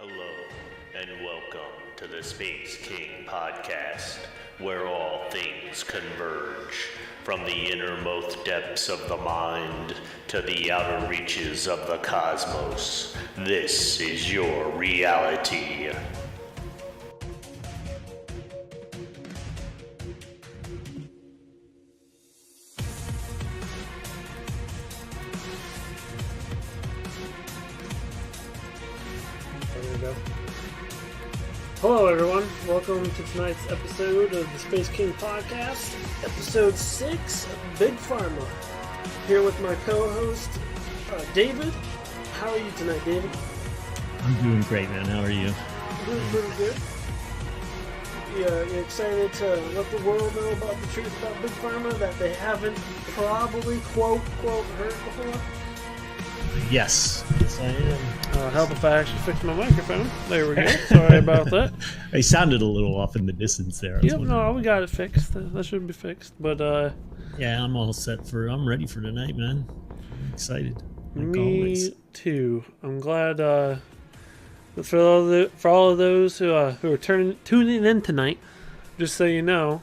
Hello, and welcome to the Space King podcast, where all things converge, from the innermost depths of the mind to the outer reaches of the cosmos. This is your reality. There we go. Hello, everyone. Welcome to tonight's episode of the Space King podcast, episode 6 of Big Pharma. Here with my co-host, David. How are you tonight, David? I'm doing great, man. How are you? Doing pretty good. You excited to let the world know about the truth about Big Pharma that they haven't probably, quote, heard before? Yes I am. Help if I actually fix my microphone. There we go. Sorry about that. I sounded a little off in the distance there. Yep, no, we got it fixed. That should be fixed. But, yeah, I'm all set I'm ready for tonight, man. I'm excited. Like me always. too. I'm glad for all of those who are tuning in tonight. Just so you know,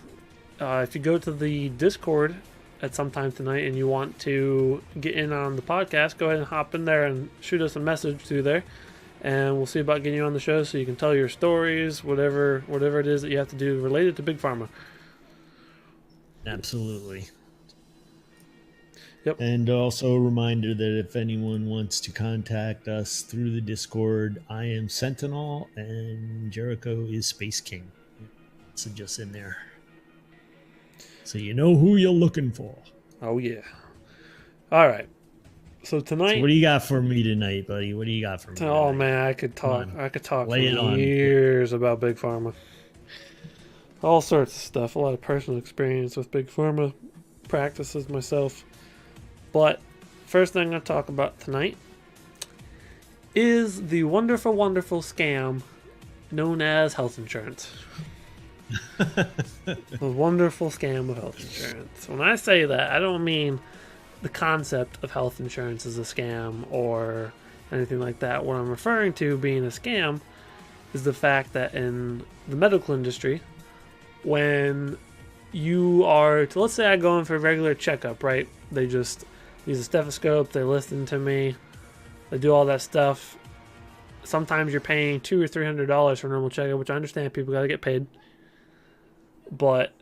if you go to the Discord at some time tonight and you want to get in on the podcast, go ahead and hop in there and shoot us a message through there, and we'll see about getting you on the show so you can tell your stories, whatever it is that you have to do related to Big Pharma. Absolutely. Yep. And also a reminder that if anyone wants to contact us through the Discord, I am Sentinel and Jericho is Space King. So just in there, so you know who you're looking for. Oh yeah. All right. So tonight, So what do you got for me tonight, buddy? What do you got for me? oh tonight? man, I could talk Lay it for on. years about Big Pharma. All sorts of stuff. A lot of personal experience with Big Pharma practices myself. But first thing I'm going to talk about tonight is the wonderful, wonderful scam known as health insurance. The wonderful scam of health insurance. When I say that, I don't mean the concept of health insurance is a scam or anything like that. What I'm referring to being a scam is the fact that in the medical industry, when you are to, let's say I go in for a regular checkup, right? They just use a stethoscope, they listen to me, they do all that stuff. Sometimes you're paying $200 or $300 for a normal checkup, which I understand people got to get paid. But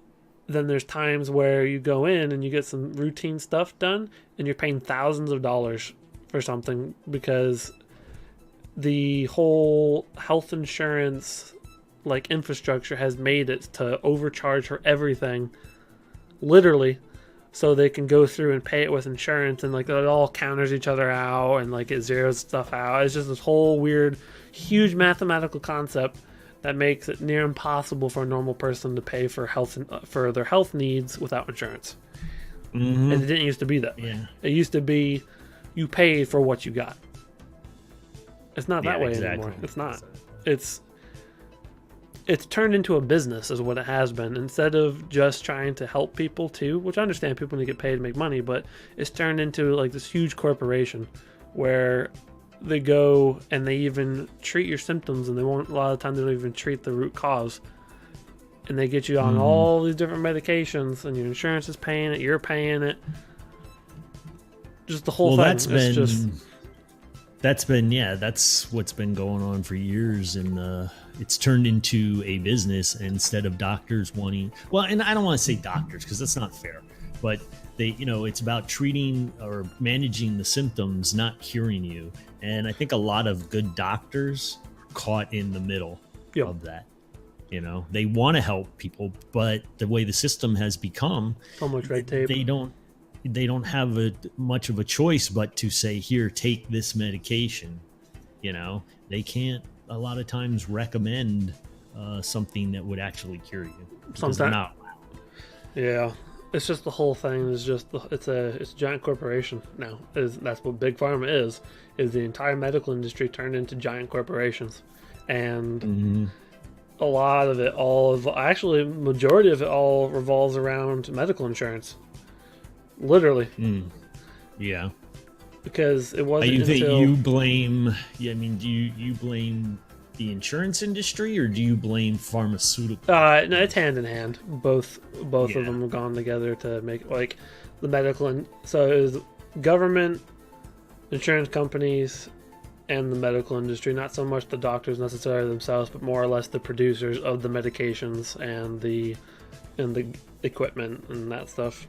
then there's times where you go in and you get some routine stuff done and you're paying thousands of dollars for something because the whole health insurance like infrastructure has made it to overcharge for everything, literally, so they can go through and pay it with insurance, and like it all counters each other out and like it zeroes stuff out. It's just this whole weird, huge mathematical concept that makes it near impossible for a normal person to pay for for their health needs without insurance. Mm-hmm. And it didn't used to be that way. Yeah. It used to be you paid for what you got. It's not that way exactly. anymore. It's not. It's turned into a business is what it has been. Instead of just trying to help people too, which I understand people need to get paid to make money, but it's turned into like this huge corporation where they go and they even treat your symptoms, and they won't, a lot of the time they don't even treat the root cause, and they get you on all these different medications, and your insurance is paying it, you're paying it, just the whole thing. That's what's been going on for years, and it's turned into a business instead of doctors wanting, well, and I don't want to say doctors because that's not fair, but it's about treating or managing the symptoms, not curing you. And I think a lot of good doctors caught in the middle of that. They want to help people, but the way the system has become, so much red tape. They don't have much of a choice but to say, here, take this medication. They can't a lot of times recommend something that would actually cure you. Sometimes. Yeah. It's just the whole thing is just it's a giant corporation now. That's what Big Pharma is the entire medical industry turned into giant corporations, and a lot of it, majority of it all revolves around medical insurance. Literally. Yeah. Because it wasn't you think until you blame. Yeah, I mean, do you blame the insurance industry, or do you blame pharmaceutical? No, it's hand in hand. Both Yeah. of them have gone together to make like the medical and so it was government, insurance companies, and the medical industry. Not so much the doctors necessarily themselves, but more or less the producers of the medications and the equipment and that stuff.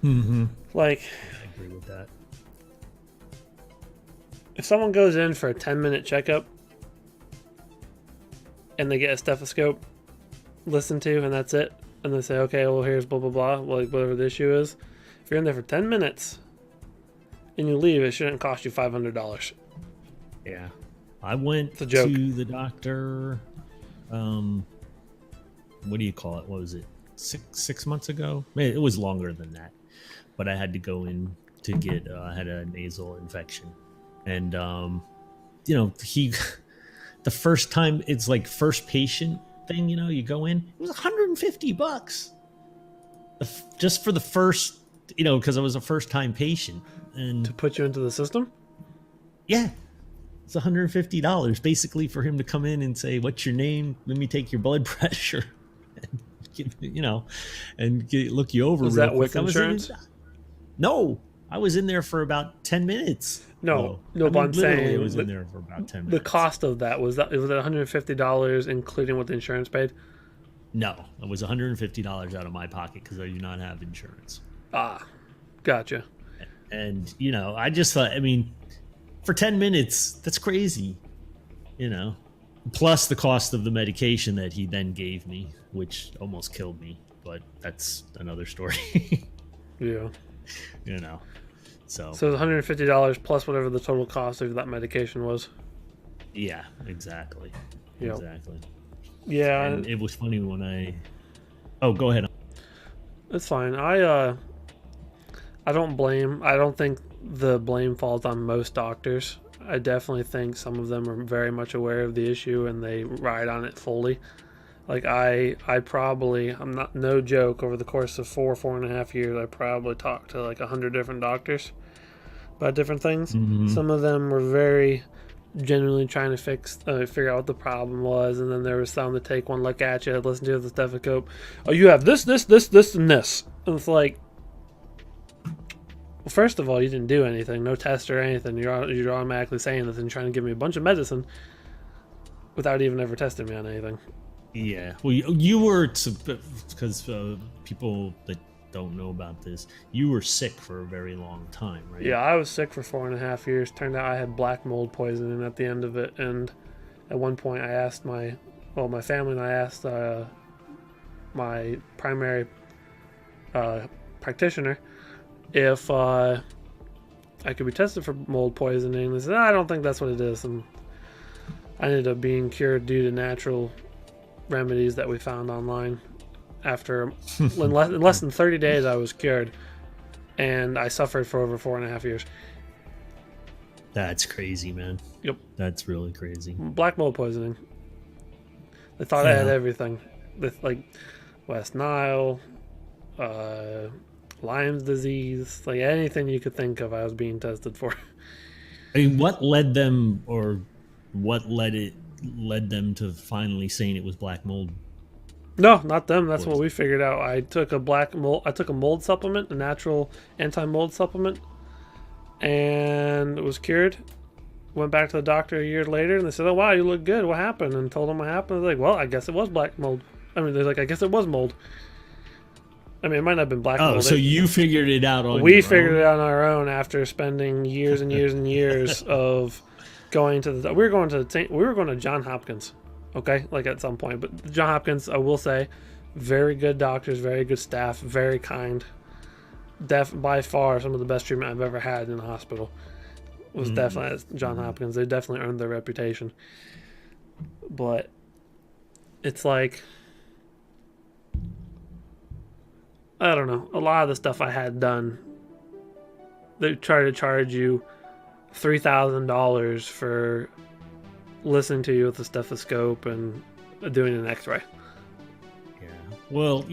Mm-hmm. Like, I agree with that. if someone goes in for a 10-minute checkup and they get a stethoscope listened to and that's it, and they say, okay, well, here's blah, blah, blah, like whatever the issue is. If you're in there for 10 minutes and you leave, it shouldn't cost you $500. Yeah. I went a joke. to the doctor, what do you call it? What was it? Six months ago? It was longer than that. But I had to go in to get, I had a nasal infection. And, he, the first time, it's like first patient thing, you go in, it was $150 just for the first, because I was a first time patient. And To put you into the system? yeah, it's $150 basically for him to come in and say, what's your name? Let me take your blood pressure. Look you over. Was real that with quick. insurance? No, I was in there for about 10 minutes. No, Well, but I'm literally saying I was in there for about 10 the minutes. cost of that was $150 including what the insurance paid? No, it was $150 out of my pocket because I do not have insurance. Ah, gotcha. And, I just thought, for 10 minutes, that's crazy, Plus the cost of the medication that he then gave me, which almost killed me. But that's another story, Yeah. So So it was $150 plus whatever the total cost of that medication was. yeah, exactly. Yep. Exactly. Yeah, And it was funny when oh, go ahead. it's fine. I don't blame. I don't think the blame falls on most doctors. I definitely think some of them are very much aware of the issue and they ride on it fully. Like I'm not, no joke, over the course of 4.5 years, I probably talked to like 100 different doctors about different things. Mm-hmm. Some of them were very genuinely trying to figure out what the problem was, and then there was some that take one look at you, listen to the stethoscope. Oh, you have this, and this. And it's like, well, first of all, you didn't do anything, no test or anything. You're automatically saying this and trying to give me a bunch of medicine without even ever testing me on anything. Yeah. Well, you were, because people that don't know about this, you were sick for a very long time, right? Yeah, I was sick for 4.5 years. Turned out I had black mold poisoning at the end of it, and at one point I asked my family, and I asked my primary practitioner if I could be tested for mold poisoning. They said, I don't think that's what it is, and I ended up being cured due to natural remedies that we found online. After in less than 30 days, I was cured, and I suffered for over 4.5 years. That's crazy, man. Yep. That's really crazy. Black mold poisoning. They thought I had everything. Like West Nile, Lyme's disease, like anything you could think of, I was being tested for. What led them, or what led them to finally saying it was black mold? No, not them. That's what we figured out. I took a mold supplement, a natural anti-mold supplement, and was cured. Went back to the doctor a year later, and they said, "Oh wow, you look good. What happened?" And told them what happened. I was like, "Well, I guess it was black mold." They're like, "I guess it was mold." It might not have been black mold. Oh, so you figured it out on We your figured own? it out on our own after spending years and years and years of going to we were going to Johns Hopkins. Okay, like at some point, but Johns Hopkins, I will say, very good doctors, very good staff, very kind. By far, some of the best treatment I've ever had in a hospital was definitely at Johns Hopkins. They definitely earned their reputation. But it's like, I don't know. A lot of the stuff I had done, they try to charge you $3,000 for listening to you with a stethoscope and doing an X-ray. Yeah. Well,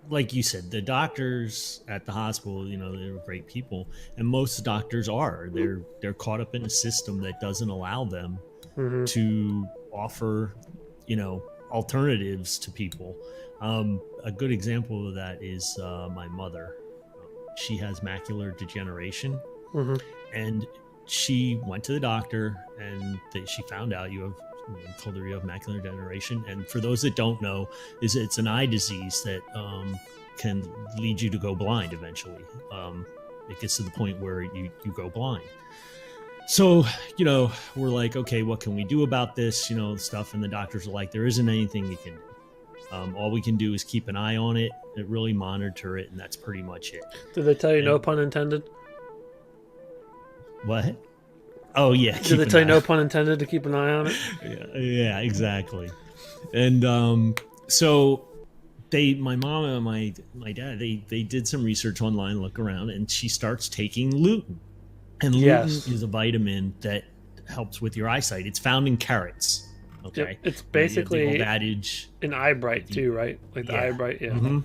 like you said, the doctors at the hospital, they're great people, and most doctors are. They're caught up in a system that doesn't allow them to offer, alternatives to people. A good example of that is my mother. She has macular degeneration, and she went to the doctor, and she found out told her you have macular degeneration. And for those that don't know, it's an eye disease that can lead you to go blind eventually. It gets to the point where you go blind. So, we're like, okay, what can we do about this, stuff? And the doctors are like, there isn't anything we can do. All we can do is keep an eye on it, really monitor it, and that's pretty much it. Did they tell you no pun intended? What? Oh, yeah. Did they tell you no pun intended to keep an eye on it? Yeah, exactly. And so my mom and my dad, they did some research online, look around, and she starts taking lutein. And lutein is a vitamin that helps with your eyesight. It's found in carrots. Okay. Yep. It's basically adage an eye bright too, right? Like the eye bright, yeah. Mm-hmm.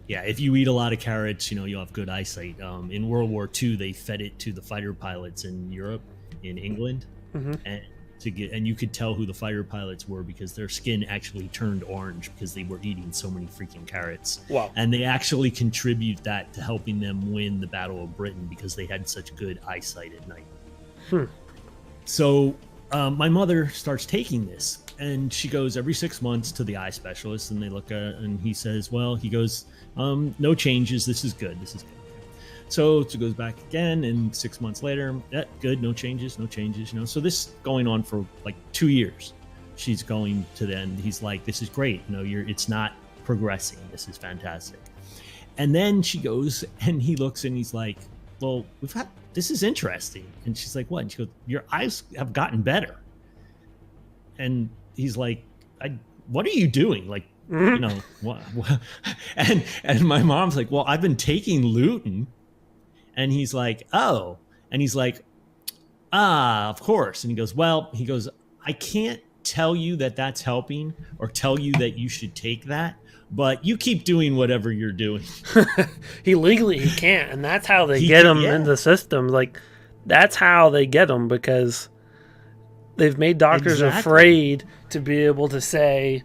Yeah, if you eat a lot of carrots, you'll have good eyesight. In World War II, they fed it to the fighter pilots in Europe, in England, and you could tell who the fighter pilots were because their skin actually turned orange because they were eating so many freaking carrots. Wow! And they actually contribute that to helping them win the Battle of Britain because they had such good eyesight at night. So my mother starts taking this, and she goes every 6 months to the eye specialist, and they look at it, and he says, he goes, no changes. This is good. So she goes back again, and 6 months later, good, no changes. So this is going on for like 2 years. She's going to the end. He's like, this is great. It's not progressing. This is fantastic. And then she goes, and he looks, and he's like, well, this is interesting. And she's like, what? And she goes, your eyes have gotten better. And he's like, what are you doing? Like, what? And my mom's like, well, I've been taking lutein. And he's like, oh. And he's like, of course. And he goes, I can't tell you that that's helping or tell you that you should take that, but you keep doing whatever you're doing. He can't. And that's how they get him in the system. Like, that's how they get him, because they've made doctors afraid to be able to say,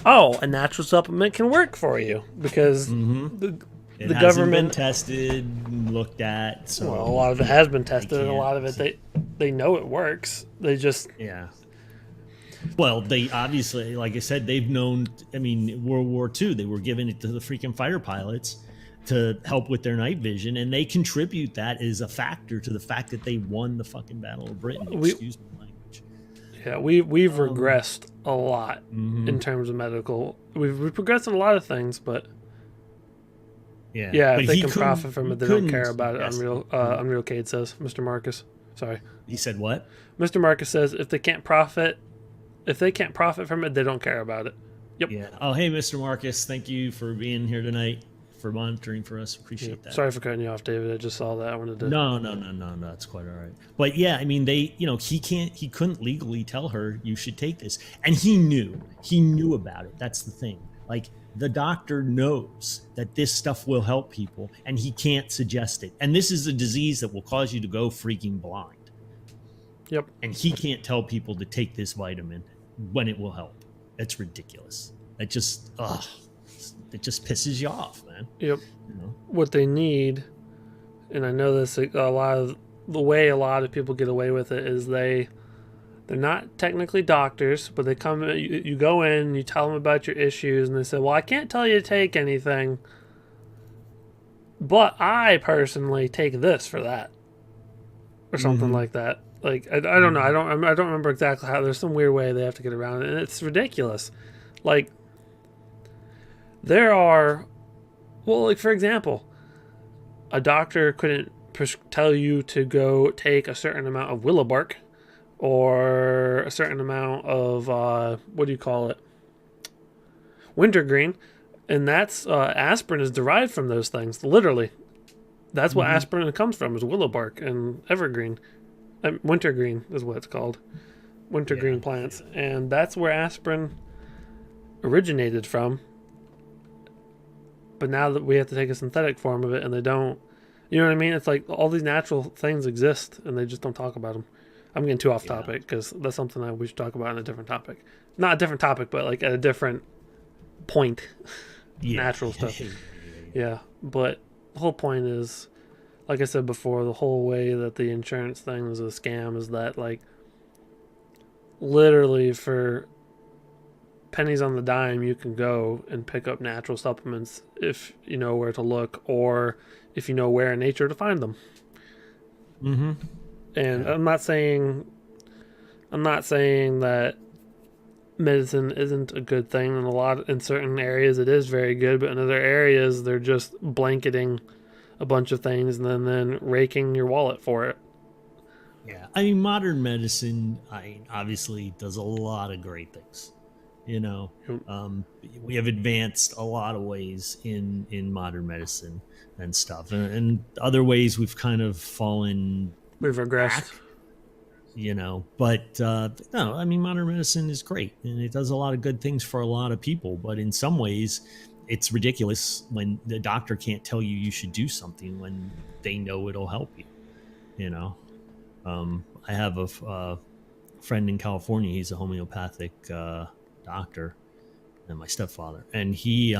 oh, a natural supplement can work for you, because the government been tested, looked at. So a lot of it has been tested, and a lot of it they know it works. They just Well, they obviously, like I said, they've known. I mean, World War II, they were giving it to the freaking fighter pilots to help with their night vision, and they contribute that as a factor to the fact that they won the fucking Battle of Britain. Excuse my language. Yeah, we've regressed a lot in terms of medical. We've progressed in a lot of things, but. Yeah, if they can profit from it, they don't care about it. Unreal Cade says, Mr. Marcus. Sorry. He said what? Mr. Marcus says if they can't profit from it, they don't care about it. Yep. Yeah. Oh, hey, Mr. Marcus, thank you for being here tonight, for monitoring for us. Appreciate that. Sorry for cutting you off, David. I just saw that. I wanted to. No, it's quite all right. But yeah, I mean, he couldn't legally tell her you should take this, and he knew about it. That's the thing. Like, the doctor knows that this stuff will help people, and he can't suggest it. And this is a disease that will cause you to go freaking blind. Yep. And he can't tell people to take this vitamin when it will help. It's ridiculous. It just pisses you off, man. Yep. What they need, and I know this, a lot of the way a lot of people get away with it is they're not technically doctors, but they come. You go in, you tell them about your issues, and they say, "Well, I can't tell you to take anything, but I personally take this for that, or something like that." Like I don't know. I don't remember exactly how. There's some weird way they have to get around it, and it's ridiculous. Like there are, like for example, a doctor couldn't tell you to go take a certain amount of willow bark. Or a certain amount of, wintergreen. And that's, aspirin is derived from those things, literally. That's what aspirin comes from, is willow bark and evergreen. Wintergreen is what it's called. Wintergreen plants. And that's where aspirin originated from. but now that we have to take a synthetic form of it, and they don't, you know what I mean? It's like all these natural things exist, and they just don't talk about them. I'm getting too off topic because that's something that we should talk about in a different topic. Not a different topic, but like at a different point. Natural stuff. Yeah, but the whole point is, like I said before, the whole way that the insurance thing is a scam is that, like, literally for pennies on the dime, you can go and pick up natural supplements if you know where to look, or if you know where in nature to find them. Mm-hmm. And I'm not saying that medicine isn't a good thing. In certain areas it is very good, but in other areas they're just blanketing a bunch of things and then raking your wallet for it. Yeah, I mean, modern medicine, obviously does a lot of great things. You know, we have advanced a lot of ways in modern medicine and stuff, and other ways we've kind of fallen. We've regressed. Back, you know, but no, I mean, modern medicine is great and it does a lot of good things for a lot of people. But in some ways, it's ridiculous when the doctor can't tell you should do something when they know it'll help you. You know, I have a friend in California. He's a homeopathic doctor, and my stepfather, and he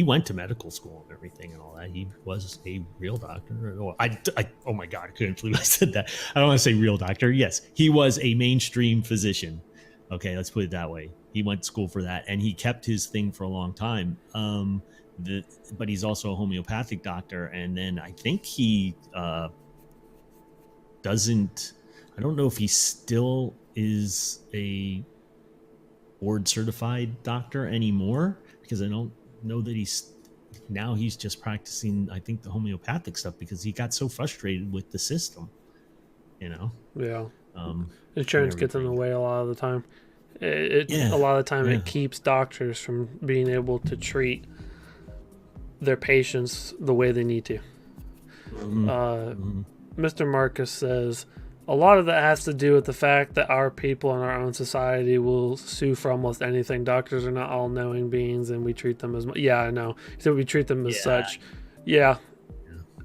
went to medical school and everything and all that. He was a real doctor. Oh my God, I couldn't believe I said that. I don't want to say real doctor. Yes, he was a mainstream physician. Okay, let's put it that way. He went to school for that, and he kept his thing for a long time. But he's also a homeopathic doctor, and then I think he doesn't. I don't know if he still is a board certified doctor anymore, because I don't know that he's just practicing, I think, the homeopathic stuff because he got so frustrated with the system, you know? Yeah. Insurance gets in the way a lot of the time. A lot of the time it keeps doctors from being able to treat their patients the way they need to. Mr. Marcus says, a lot of that has to do with the fact that our people in our own society will sue for almost anything. Doctors are not all knowing beings, and we treat them as I know. So we treat them as such. Yeah,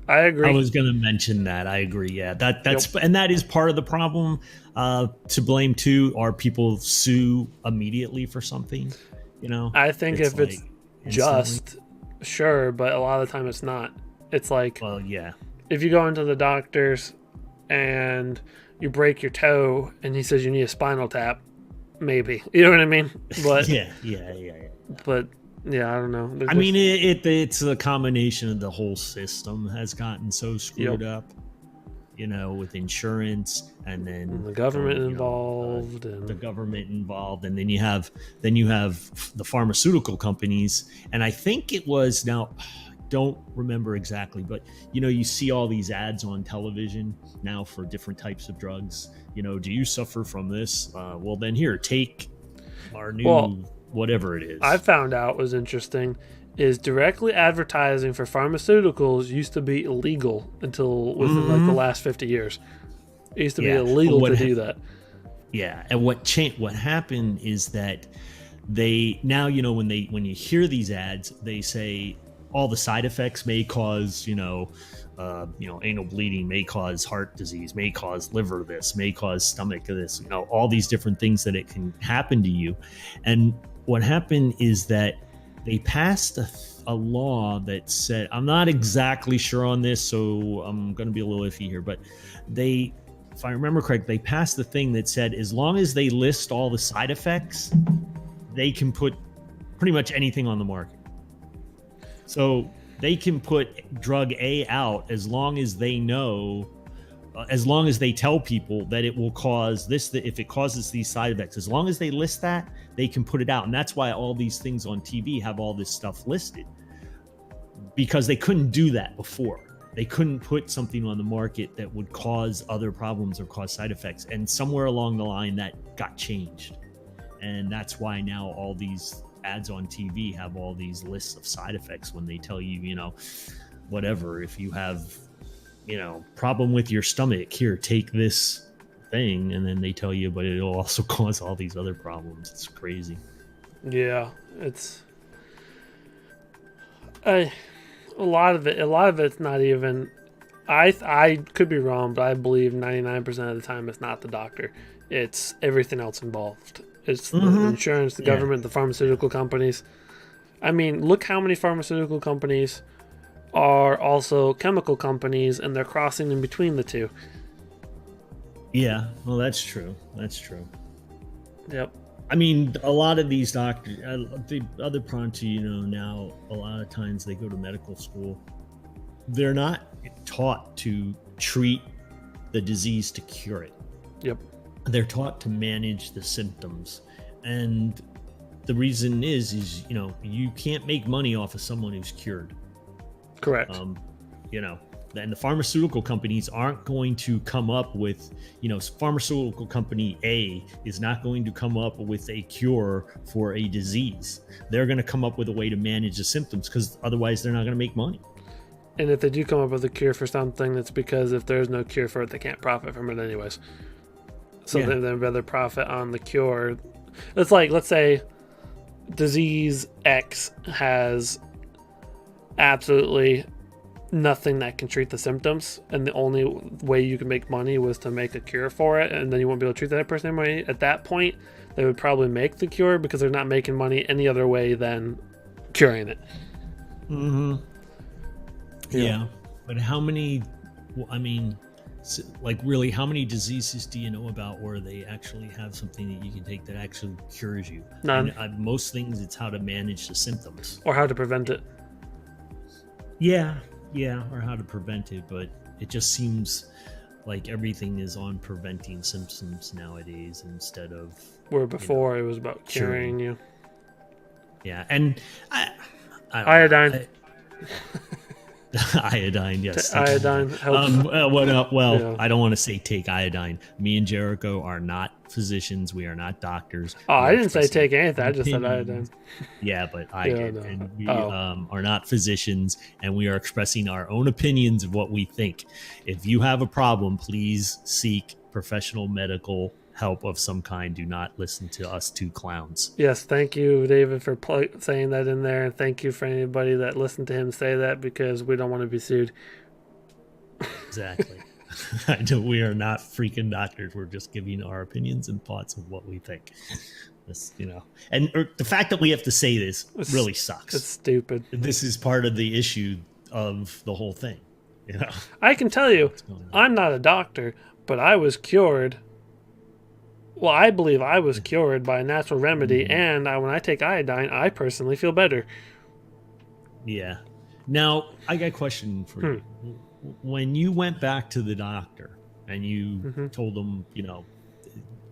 I agree. I was going to mention that. I agree. Yeah, that's and that is part of the problem. To blame too are people sue immediately for something. You know, I think if it's just sure, but a lot of the time it's not. It's like, well, yeah, if you go into the doctor's and you break your toe and he says you need a spinal tap, maybe, you know what I mean? But yeah. But yeah, I don't know. I mean, it's a combination of the whole system has gotten so screwed up, you know, with insurance, and then the government involved, and then you have the pharmaceutical companies, and I think it was now. Don't remember exactly, but you know, you see all these ads on television now for different types of drugs. You know, do you suffer from this? Well, then here, take our new whatever it is. I found out was interesting is directly advertising for pharmaceuticals used to be illegal until within like the last 50 years. It used to be illegal to do that. Yeah, and what happened is that they now, you know, when you hear these ads, they say all the side effects may cause, anal bleeding, may cause heart disease, may cause liver this, may cause stomach this, you know, all these different things that it can happen to you. And what happened is that they passed a law that said, I'm not exactly sure on this, so I'm going to be a little iffy here, but if I remember correct, they passed the thing that said, as long as they list all the side effects, they can put pretty much anything on the market. So they can put drug A out as long as they know, as long as they tell people that it will cause this, that if it causes these side effects, as long as they list that, they can put it out. And that's why all these things on TV have all this stuff listed, because they couldn't do that before. They couldn't put something on the market that would cause other problems or cause side effects. And somewhere along the line that got changed. And that's why now all these ads on TV have all these lists of side effects when they tell you, you know, whatever, if you have, you know, problem with your stomach, here, take this thing, and then they tell you, but it'll also cause all these other problems. It's crazy. Yeah, it's A lot of it's not even. I could be wrong, but I believe 99% of the time it's not the doctor. It's everything else involved. It's the insurance, the government, the pharmaceutical companies. I mean, look how many pharmaceutical companies are also chemical companies, and they're crossing in between the two. Yeah, well, that's true. That's true. Yep. I mean, a lot of these doctors, the other problem too, now a lot of times they go to medical school. They're not taught to treat the disease to cure it. Yep. They're taught to manage the symptoms. And the reason is you can't make money off of someone who's cured. Correct. And the pharmaceutical companies aren't going to come up with, pharmaceutical company A is not going to come up with a cure for a disease. They're going to come up with a way to manage the symptoms, because otherwise they're not going to make money. And if they do come up with a cure for something, it's because if there's no cure for it, they can't profit from it anyways. So they'd rather profit on the cure. It's like, let's say disease X has absolutely nothing that can treat the symptoms, and the only way you can make money was to make a cure for it, and then you won't be able to treat that person anymore. At that point, they would probably make the cure because they're not making money any other way than curing it. Mm-hmm. Yeah. But how many, really, how many diseases do you know about where they actually have something that you can take that actually cures you? None. And, most things, it's how to manage the symptoms. Or how to prevent it. Yeah, or how to prevent it, but it just seems like everything is on preventing symptoms nowadays instead of... Where before it was about curing you. Yeah, and Iodine. Iodine, yes. Iodine helps. Yeah. I don't want to say take iodine. Me and Jericho are not physicians. We are not doctors. Oh, I didn't say take anything. I just said iodine. Yeah, but I did. No. And we are not physicians, and we are expressing our own opinions of what we think. If you have a problem, please seek professional medical help of some kind. Do not listen to us two clowns. Yes, thank you, David, for saying that in there, and thank you for anybody that listened to him say that, because we don't want to be sued. Exactly. I know we are not freaking doctors. We're just giving our opinions and thoughts of what we think. This, and the fact that we have to say this really sucks. It's stupid. This is part of the issue of the whole thing. I can tell you, I'm not a doctor, but I was cured. Well, I believe I was cured by a natural remedy, and when I take iodine, I personally feel better. Yeah. Now, I got a question for you. When you went back to the doctor and you told them,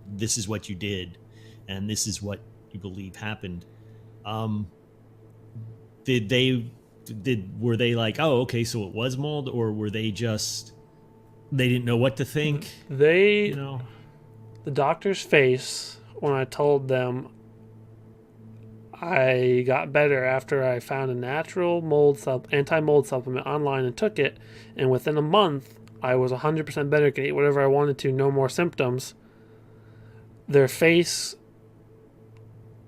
this is what you did and this is what you believe happened, were they like, oh, okay, so it was mold, or were they just, they didn't know what to think? The doctor's face, when I told them I got better after I found a natural anti-mold supplement online and took it, and within a month I was 100% better, could eat whatever I wanted to, no more symptoms. Their face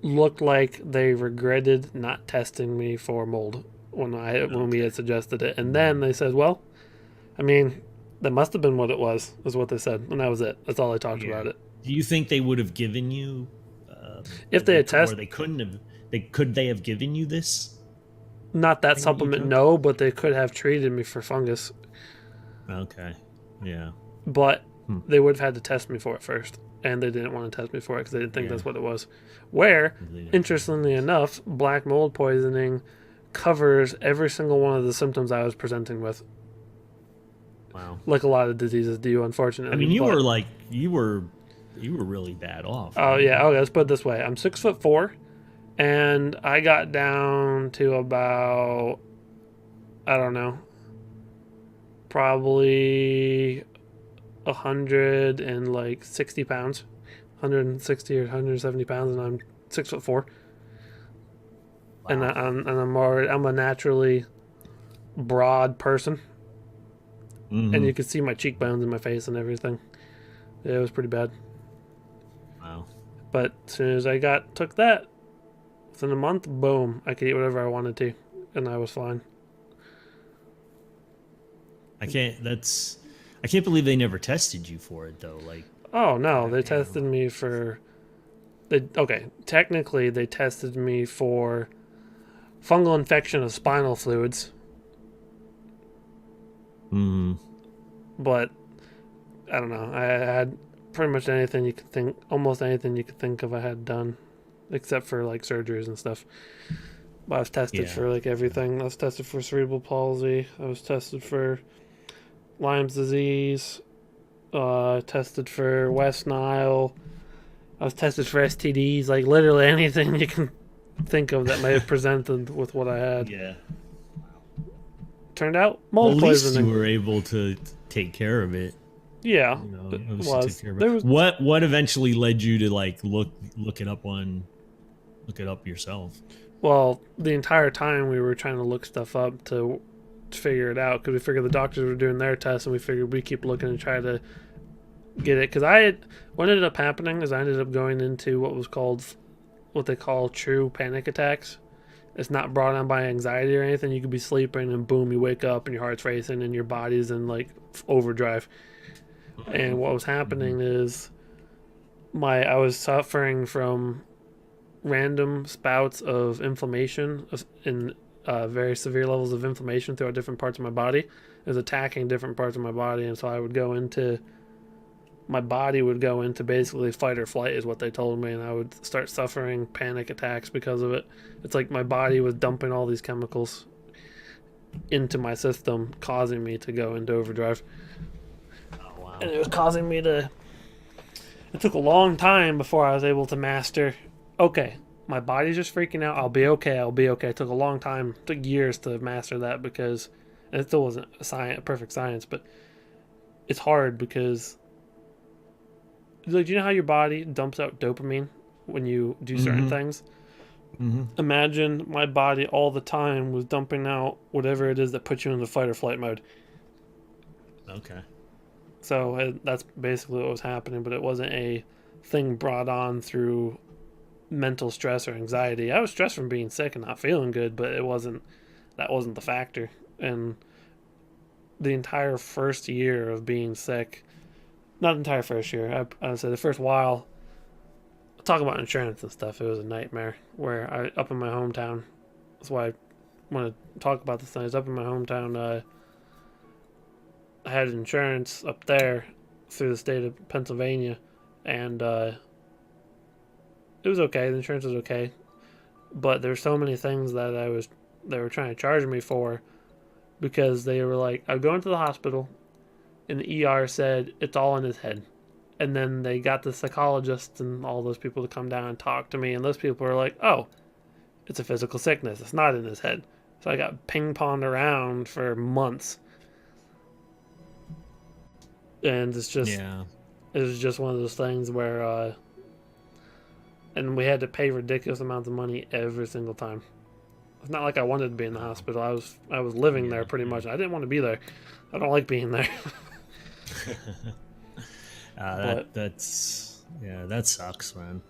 looked like they regretted not testing me for mold when we had suggested it. And then they said, well, that must have been what it was what they said, and that was it. That's all I talked about it. Do you think they would have given you if they had tested? Or they couldn't have. Could they have given you this? Not that supplement, no, but they could have treated me for fungus. Okay, yeah. But they would have had to test me for it first, and they didn't want to test me for it because they didn't think that's what it was. Where, interestingly enough, black mold poisoning covers every single one of the symptoms I was presenting with. Wow. Like a lot of diseases do, unfortunately. You were really bad off. Oh, yeah. Okay, let's put it this way. I'm 6'4", and I got down to about, I don't know, probably 160 pounds, 160 or 170 pounds, and I'm 6'4". Wow. And I'm a naturally broad person, and you could see my cheekbones and my face and everything. Yeah, it was pretty bad. Wow. But as soon as I took that, within a month, boom, I could eat whatever I wanted to. and I was fine. I can't believe they never tested you for it though. Like, Oh no, they damn. tested me for. Technically they tested me for fungal infection of spinal fluids, but I don't know. I had pretty much anything you could think, almost anything you could think of, I had done, except for like surgeries and stuff. But I was tested for like everything. I was tested for cerebral palsy. I was tested for Lyme's disease. Tested for West Nile. I was tested for STDs. Like literally anything you can think of that may have presented with what I had. Yeah. Turned out Well, mold at least poisoning. you were able to take care of it. Yeah, You know, it at least you was. took care of There it. was What eventually led you to like look it up yourself? well, the entire time we were trying to look stuff up to figure it out because we figured the doctors were doing their tests and we figured we'd keep looking and try to get it. Because what ended up happening is I ended up going into what they call true panic attacks. It's not brought on by anxiety or anything. You could be sleeping and boom, you wake up and your heart's racing and your body's in like overdrive. And what was happening is I was suffering from random spouts of inflammation in very severe levels of inflammation throughout different parts of my body. It was attacking different parts of my body, and so my body would go into basically fight or flight is what they told me, and I would start suffering panic attacks because of it. It's like my body was dumping all these chemicals into my system, causing me to go into overdrive. Oh wow. And it was causing me to... It took a long time before I was able to master, okay, my body's just freaking out, I'll be okay. It took a long time, it took years to master that because... And it still wasn't a perfect science, but it's hard because... Like, do you know how your body dumps out dopamine when you do certain things? Imagine my body all the time was dumping out whatever it is that puts you into fight or flight mode. Okay. So that's basically what was happening, but it wasn't a thing brought on through mental stress or anxiety. I was stressed from being sick and not feeling good, but that wasn't the factor. And the entire first year of being sick, not the entire first year, I would say the first while, talk about insurance and stuff, it was a nightmare. Where up in my hometown, that's why I want to talk about this thing, is up in my hometown, I had insurance up there through the state of Pennsylvania, and it was okay, the insurance was okay, but there's so many things that they were trying to charge me for, because they were like, I'd go into the hospital, and the ER said it's all in his head. And then they got the psychologists and all those people to come down and talk to me. And those people were like, oh, it's a physical sickness. It's not in his head. So I got ping-ponged around for months. And it's just, it was just one of those things where, and we had to pay ridiculous amounts of money every single time. It's not like I wanted to be in the hospital. I was living there pretty much. I didn't want to be there. I don't like being there. That sucks, man.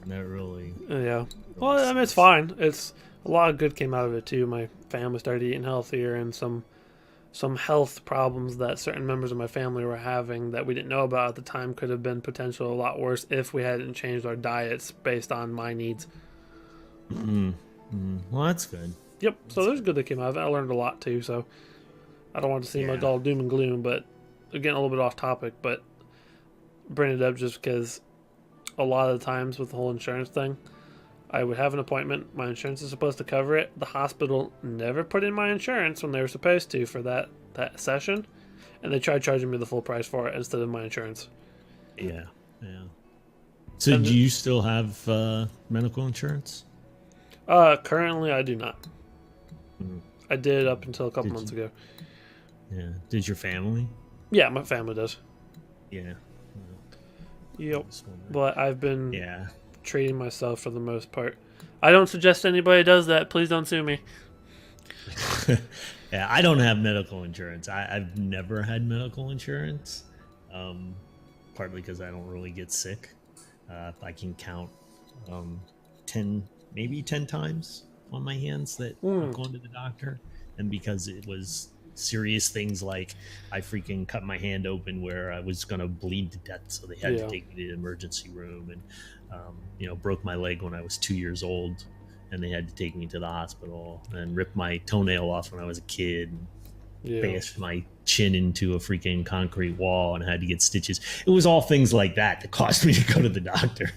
That really. Yeah. Well, I mean, it's fine. It's a lot of good came out of it too. My family started eating healthier, and some health problems that certain members of my family were having that we didn't know about at the time could have been potentially a lot worse if we hadn't changed our diets based on my needs. Well, that's good. Yep. So there's good that came out of it. I learned a lot too. So I don't want to seem like all doom and gloom, but again, a little bit off topic, but bring it up just because a lot of the times with the whole insurance thing, I would have an appointment, my insurance is supposed to cover it, the hospital never put in my insurance when they were supposed to for that session, and they tried charging me the full price for it instead of my insurance. Yeah. So do you still have medical insurance? Currently I do not. I did up until a couple months ago. Yeah. Did your family? Yeah, my family does. Yeah. Yep. But I've been Yeah. treating myself for the most part. I don't suggest anybody does that. Please don't sue me. Yeah, I don't have medical insurance. I've never had medical insurance, partly because I don't really get sick. I can count 10 times on my hands that I've gone to the doctor, and because it was serious things like I freaking cut my hand open where I was gonna bleed to death, so they had to take me to the emergency room, and broke my leg when I was 2 years old, and they had to take me to the hospital, and ripped my toenail off when I was a kid, and bashed my chin into a freaking concrete wall, and I had to get stitches. It was all things like that caused me to go to the doctor.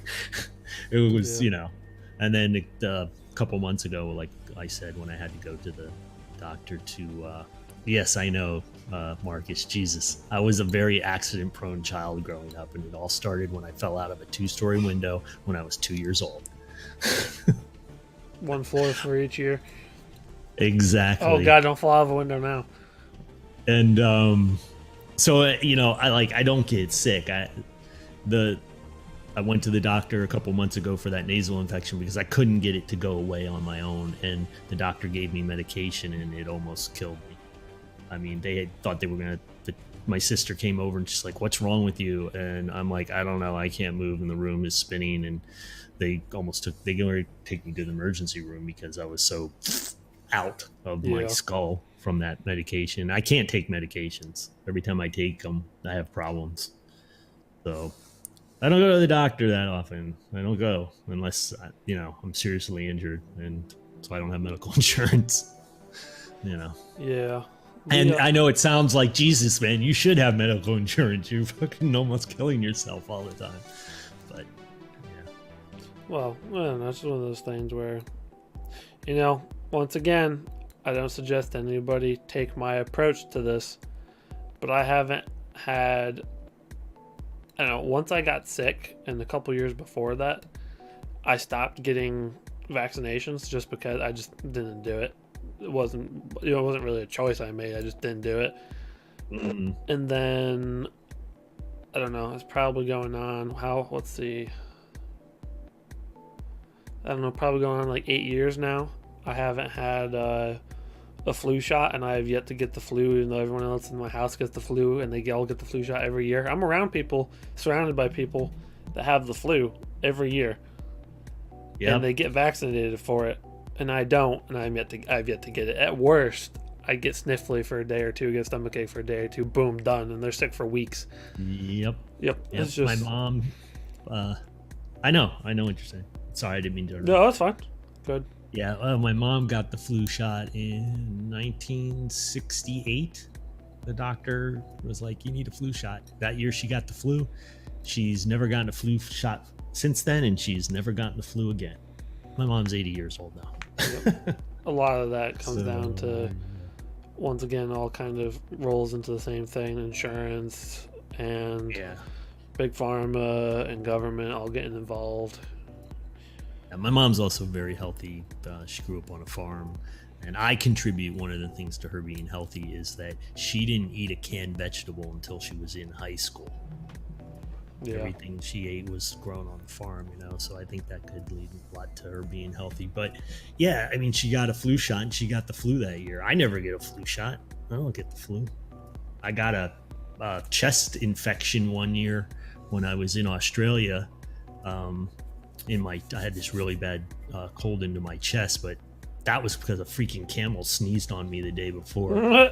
It was and then a couple months ago, like I said, when I had to go to the doctor to yes, I know, Marcus, Jesus. I was a very accident-prone child growing up, and it all started when I fell out of a 2-story window when I was 2 years old. 1 floor for each year. Exactly. Oh, God, don't fall out of a window now. And so, I don't get sick. I went to the doctor a couple months ago for that nasal infection because I couldn't get it to go away on my own, and the doctor gave me medication, and it almost killed me. I mean, they had thought they were going to... My sister came over and she's like, what's wrong with you? And I'm like, I don't know. I can't move, and the room is spinning. And they going to take me to the emergency room because I was so out of my skull from that medication. I can't take medications. Every time I take them, I have problems. So I don't go to the doctor that often. I don't go unless, I'm seriously injured, and so I don't have medical insurance, Yeah. And I know it sounds like, Jesus, man, you should have medical insurance. You're fucking almost killing yourself all the time. But, yeah. Well, that's one of those things where, once again, I don't suggest anybody take my approach to this, but I haven't had, once I got sick, and a couple years before that, I stopped getting vaccinations just because I just didn't do it. It wasn't really a choice I made. I just didn't do it. And then I don't know, it's probably going on let's see, I don't know, probably going on like 8 years now. I haven't had a flu shot, and I have yet to get the flu, even though everyone else in my house gets the flu, and they all get the flu shot every year. I'm around people, surrounded by people that have the flu every year, and they get vaccinated for it. And I don't, and I've yet to get it. At worst, I get sniffly for a day or two, get stomachache for a day or two, boom, done, and they're sick for weeks. Yep. It's just... My mom, I know what you're saying. Sorry, I didn't mean to interrupt. No, that's fine. Good. Yeah, my mom got the flu shot in 1968. The doctor was like, you need a flu shot. That year she got the flu. She's never gotten a flu shot since then, and she's never gotten the flu again. My mom's 80 years old now. A lot of that comes down to, once again, all kind of rolls into the same thing: insurance and big pharma and government all getting involved. Yeah, my mom's also very healthy. She grew up on a farm, and I contribute one of the things to her being healthy is that she didn't eat a canned vegetable until she was in high school. Everything she ate was grown on the farm, so I think that could lead a lot to her being healthy. But yeah, I mean, she got a flu shot, and she got the flu that year. I never get a flu shot. I don't get the flu. I got a chest infection one year when I was in Australia. I had this really bad cold into my chest, but that was because a freaking camel sneezed on me the day before.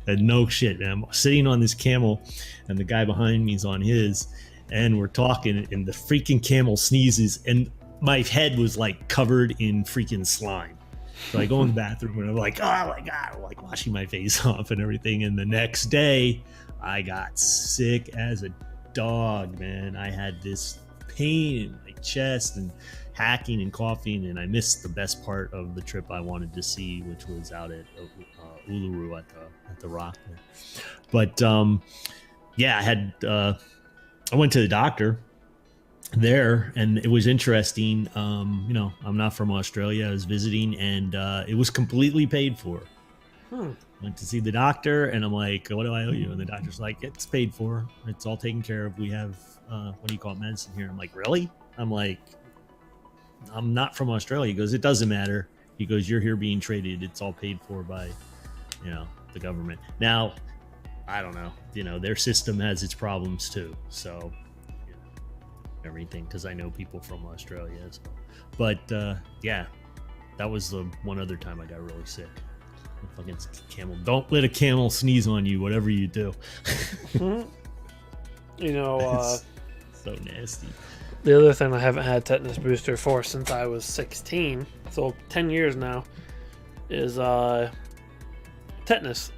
And no shit, man. I'm sitting on this camel, and the guy behind me is on his, and we're talking, and the freaking camel sneezes, and my head was like covered in freaking slime. So I go in the bathroom, and I'm like, oh my God, I'm like washing my face off and everything. And the next day, I got sick as a dog, man. I had this pain in my chest and hacking and coughing, and I missed the best part of the trip I wanted to see, which was out at Uluru at the rock there. But I went to the doctor there, and it was interesting. I'm not from Australia. I was visiting, and it was completely paid for. Went to see the doctor, and I'm like, what do I owe you? And the doctor's like, it's paid for. It's all taken care of. We have medicine here. I'm like, really? I'm like, I'm not from Australia. He goes, it doesn't matter. He goes, you're here being traded. It's all paid for by, the government. Now, I don't know. Their system has its problems too. So, everything, because I know people from Australia. So. But yeah, That was the one other time I got really sick. Fucking camel. Don't let a camel sneeze on you, whatever you do. You know, so nasty. the other thing I haven't had tetanus booster for since I was 16, so 10 years now, is tetanus.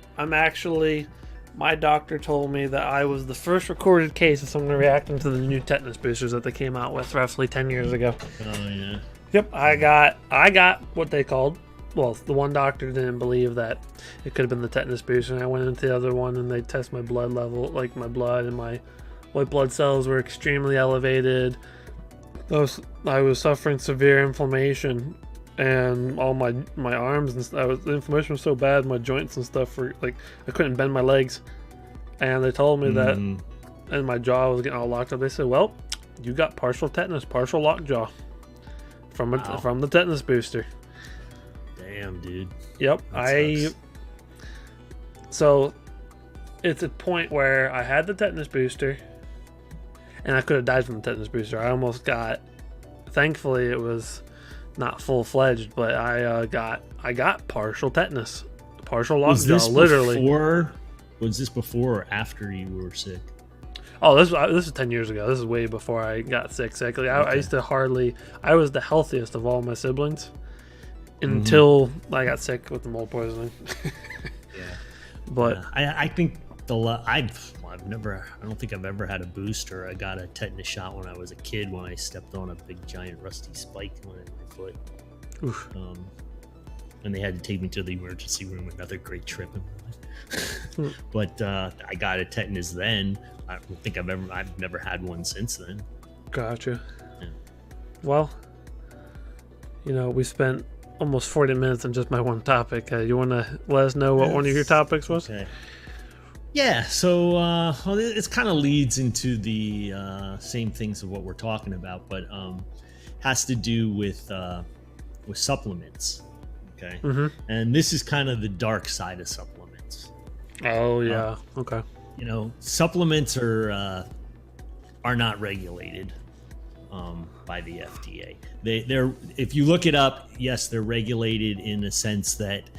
My doctor told me that I was the first recorded case of someone reacting to the new tetanus boosters that they came out with roughly 10 years ago. Oh yeah. Yep, I got what they called. Well, the one doctor didn't believe that it could have been the tetanus booster, and I went into the other one and they test my blood level, like my blood and my white blood cells were extremely elevated. I was suffering severe inflammation, and all my arms and stuff. The inflammation was so bad, my joints and stuff were like I couldn't bend my legs. And they told me that, and my jaw was getting all locked up. They said, "Well, you got partial tetanus, partial locked jaw from the tetanus booster." Damn, dude. Yep. So it's a point where I had the tetanus booster, and I could have died from the tetanus booster. I almost got. Thankfully, it was not full-fledged, but I got partial tetanus, partial lockjaw, literally. Was this before or after you were sick? Oh, this is 10 years ago. This is way before I got sick. Sickly, I used to I was the healthiest of all my siblings until I got sick with the mold poisoning. Yeah, but I think I don't think I've ever had a booster. I got a tetanus shot when I was a kid when I stepped on a big giant rusty spike in my foot. Oof. And they had to take me to the emergency room. Another great trip in my life. But I got a tetanus then. I don't think I've never had one since then. Gotcha. Yeah. Well, we spent almost 40 minutes on just my one topic. You want to let us know what one of your topics was? Okay. Yeah, so it kind of leads into the same things of what we're talking about, but has to do with supplements. Okay, and this is kind of the dark side of supplements. Oh yeah, okay. Supplements are not regulated by the FDA. They're if you look it up, yes, they're regulated in the sense that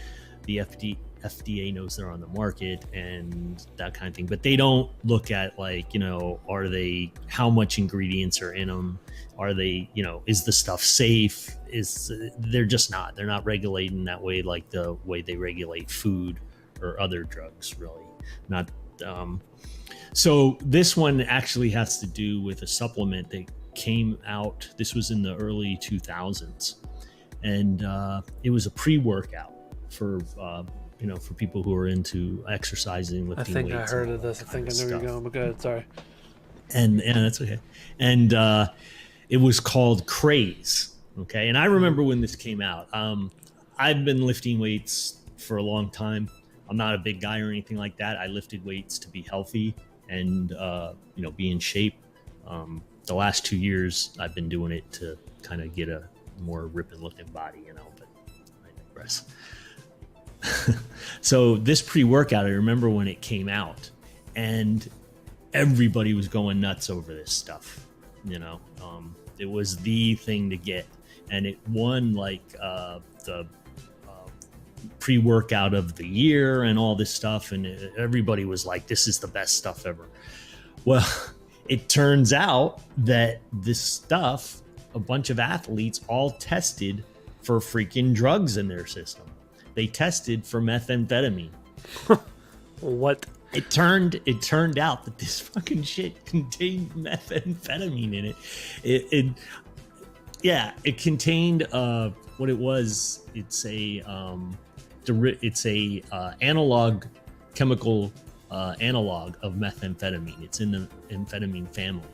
the FDA knows they're on the market and that kind of thing, but they don't look at how much ingredients are in them, are they, is the stuff safe, they're not regulated in that way, like the way they regulate food or other drugs, really not. So this one actually has to do with a supplement that came out. This was in the early 2000s, and it was a pre-workout for for people who are into exercising, lifting weights. I think I heard of this. I think I know where you're going, but go ahead, sorry. And that's okay. And it was called Craze. Okay. And I remember when this came out. I've been lifting weights for a long time. I'm not a big guy or anything like that. I lifted weights to be healthy and be in shape. The last 2 years I've been doing it to kind of get a more ripping looking body, but I digress. So this pre-workout, I remember when it came out, and everybody was going nuts over this stuff. It was the thing to get, and it won the pre-workout of the year and all this stuff, and everybody was like, "This is the best stuff ever." Well, it turns out that this stuff, a bunch of athletes all tested for freaking drugs in their system. They tested for methamphetamine. What? It turned out that this fucking shit contained methamphetamine in it. It contained what it was. It's a analog chemical analog of methamphetamine. It's in the amphetamine family,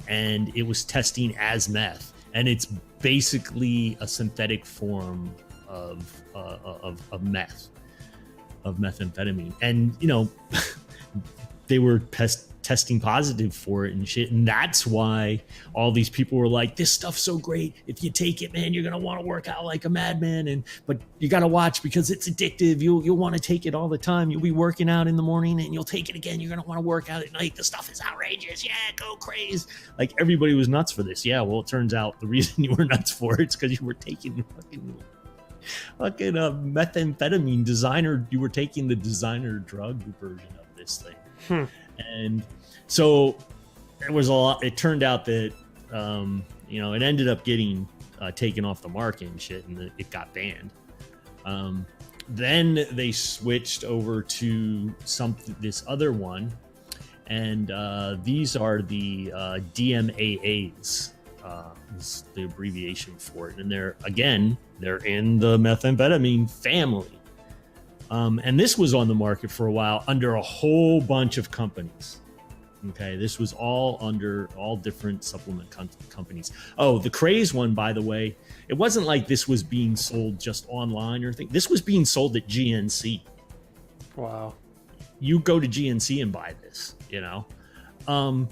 and it was testing as meth, and it's basically a synthetic form of methamphetamine, and they were testing positive for it and shit, and that's why all these people were like, "This stuff's so great. If you take it, man, you're gonna want to work out like a madman, but you gotta watch because it's addictive. You'll want to take it all the time. You'll be working out in the morning and you'll take it again. You're gonna want to work out at night. The stuff is outrageous. Yeah, go crazy." Like, everybody was nuts for this. Yeah, well, it turns out the reason you were nuts for it's because you were taking fucking fucking methamphetamine designer. You were taking the designer drug version of this thing, and so it was a lot. It turned out that it ended up getting taken off the market and shit, and it got banned. Then they switched over to this other one, and these are the DMAAs. Is the abbreviation for it, and they're in the methamphetamine family. And this was on the market for a while under a whole bunch of companies. Okay, this was all under all different supplement companies. Oh, the craze one, by the way, it wasn't like this was being sold just online or anything. This was being sold at GNC. Wow. You go to GNC and buy this, And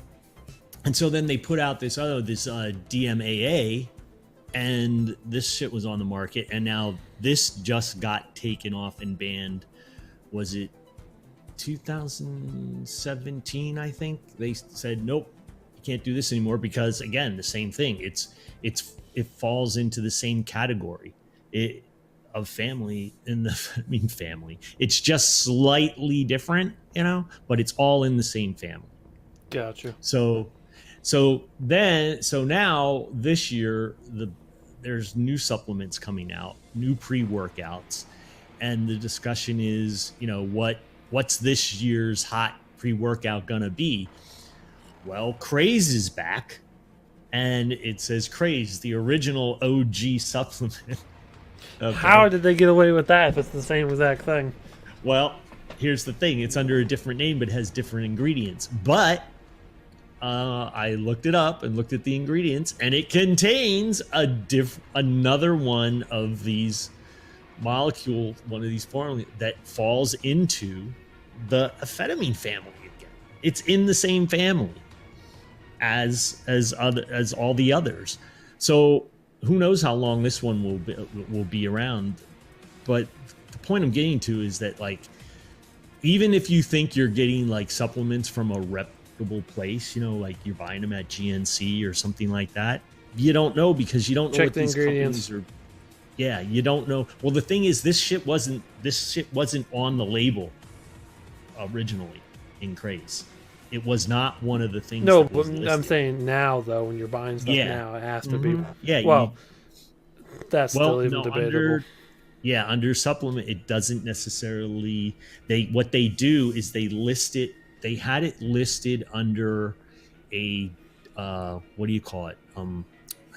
so then they put out this DMAA, and this shit was on the market, and now this just got taken off and banned. Was it 2017? I think they said nope, you can't do this anymore because again, the same thing. It falls into the same category of family in the family. It's just slightly different, but it's all in the same family. Gotcha. So now this year there's new supplements coming out, new pre-workouts, and the discussion is, what's this year's hot pre-workout gonna be? Well, Craze is back, and it says Craze, the original OG supplement. Okay. How did they get away with that if it's the same exact thing? Well, here's the thing. It's under a different name, but has different ingredients. But I looked it up and looked at the ingredients, and it contains another one of these molecules, one of these formulas that falls into the amphetamine family again. It's in the same family as all the others. So who knows how long this one will be around? But the point I'm getting to is that, like, even if you think you're getting like supplements from a reputable place, like you're buying them at GNC or something like that, you don't know because you don't know Check what the these ingredients. companies are. Yeah, you don't know. Well, the thing is, this shit wasn't on the label originally in Craze. It was not one of the things. No, that was but listed. I'm saying now though, when you're buying stuff now, it has to be. Yeah. Well, that's still even debatable. Under supplement, it doesn't necessarily. What they do is they list it. They had it listed under a what do you call it? I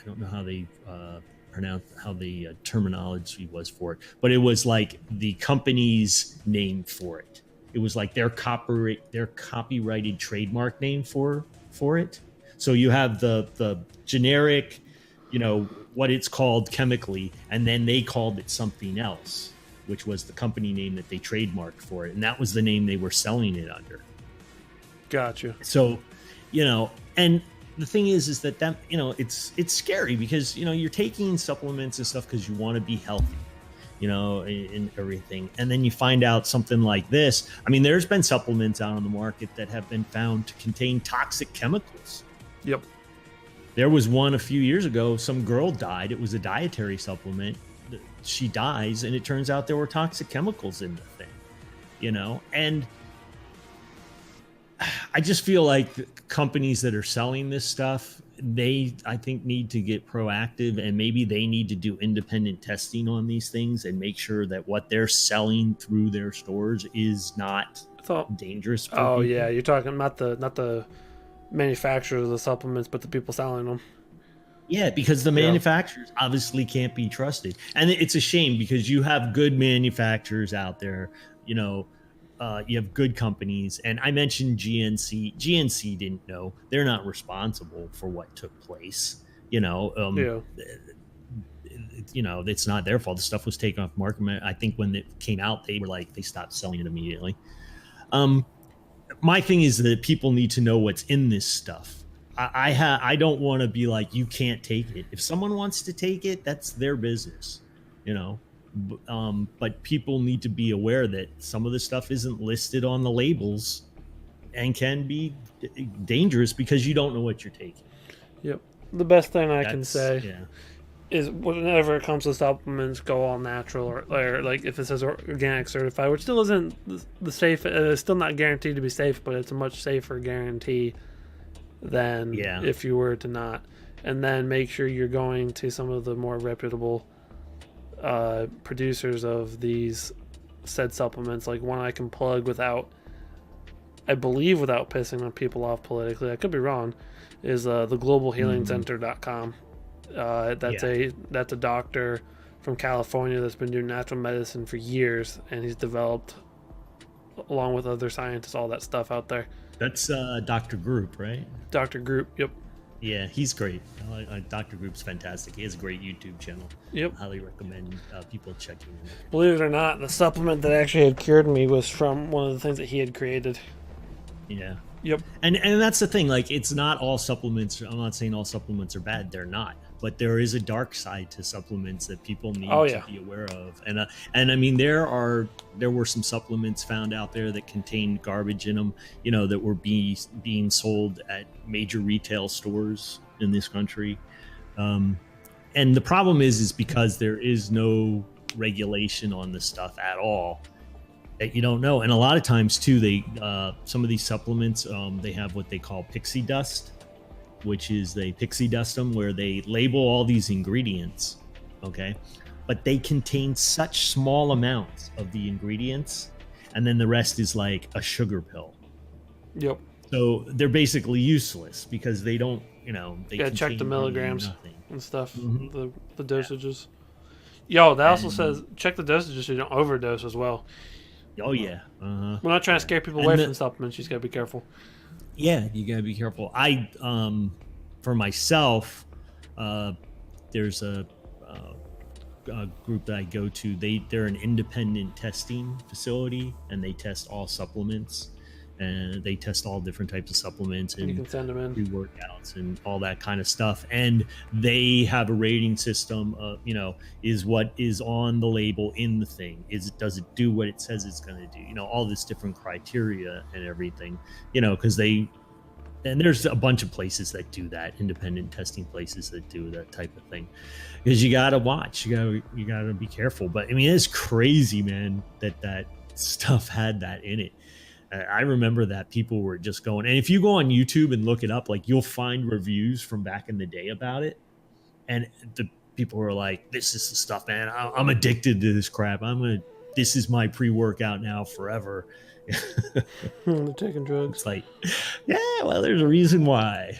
don't know how they pronounce how the terminology was for it, but it was like the company's name for it. It was like their copyrighted trademark name for it. So you have the generic, what it's called chemically, and then they called it something else, which was the company name that they trademarked for it, and that was the name they were selling it under. Gotcha. So, and the thing is that it's scary because you're taking supplements and stuff because you want to be healthy, and everything, and then you find out something like this. I mean, there's been supplements out on the market that have been found to contain toxic chemicals. Yep. There was one a few years ago. Some girl died. It was a dietary supplement. She dies, and it turns out there were toxic chemicals in the thing, and I just feel like companies that are selling this stuff, I think need to get proactive, and maybe they need to do independent testing on these things and make sure that what they're selling through their stores is not dangerous for people. Yeah, you're talking about not the manufacturers of the supplements, but the people selling them. Yeah, because the manufacturers obviously can't be trusted, and it's a shame because you have good manufacturers out there. You have good companies, and I mentioned GNC. GNC didn't know; they're not responsible for what took place. It's not their fault. The stuff was taken off market. I think when it came out, they stopped selling it immediately. My thing is that people need to know what's in this stuff. I don't want to be like, you can't take it. If someone wants to take it, that's their business, but people need to be aware that some of the stuff isn't listed on the labels and can be dangerous because you don't know what you're taking. Yep. The best thing I can say is whenever it comes to supplements, go all natural, or like if it says organic certified, which still isn't the safe. It's still not guaranteed to be safe, but it's a much safer guarantee than if you were to not. And then make sure you're going to some of the more reputable producers of these said supplements. Like one I can plug I believe without pissing on people off politically. I could be wrong. Is the globalhealingcenter.com. That's a doctor from California that's been doing natural medicine for years, and he's developed, along with other scientists, all that stuff out there. That's Dr. Group, right? Dr. Group, yep. Yeah, he's great. Dr. Group's fantastic. He has a great YouTube channel. Yep. Highly recommend people checking him. Believe it or not, the supplement that actually had cured me was from one of the things that he had created. Yeah. Yep. And that's the thing. Like, it's not all supplements. I'm not saying all supplements are bad. They're not. But there is a dark side to supplements that people need to be aware of. And I mean, there were some supplements found out there that contained garbage in them, that were being sold at major retail stores in this country. And the problem is because there is no regulation on this stuff at all, that you don't know. And a lot of times too, some of these supplements, they have what they call pixie dust, which is they pixie dust them, where they label all these ingredients, okay? But they contain such small amounts of the ingredients, and then the rest is like a sugar pill. Yep. So they're basically useless because they don't, they check the milligrams and stuff, the dosages. That also says check the dosages so you don't overdose as well. Oh yeah. We're not trying to scare people away from supplements. You just gotta be careful. Yeah, you gotta be careful. For myself, there's a group that I go to. They're an independent testing facility, and they test all supplements, and they test all different types of supplements and you can send them in pre-workouts and all that kind of stuff. And they have a rating system. Is what is on the label in the thing? Does it do what it says it's going to do? All this different criteria and everything. Because and there's a bunch of places that do that, independent testing places that do that type of thing. Because you gotta watch, you gotta be careful. But I mean, it's crazy, man, that stuff had that in it. I remember that people were just going, and if you go on YouTube and look it up, like you'll find reviews from back in the day about it, and the people were like, "This is the stuff, man. I'm addicted to this crap. This is my pre-workout now forever." They're taking drugs. It's like, yeah, well, there's a reason why,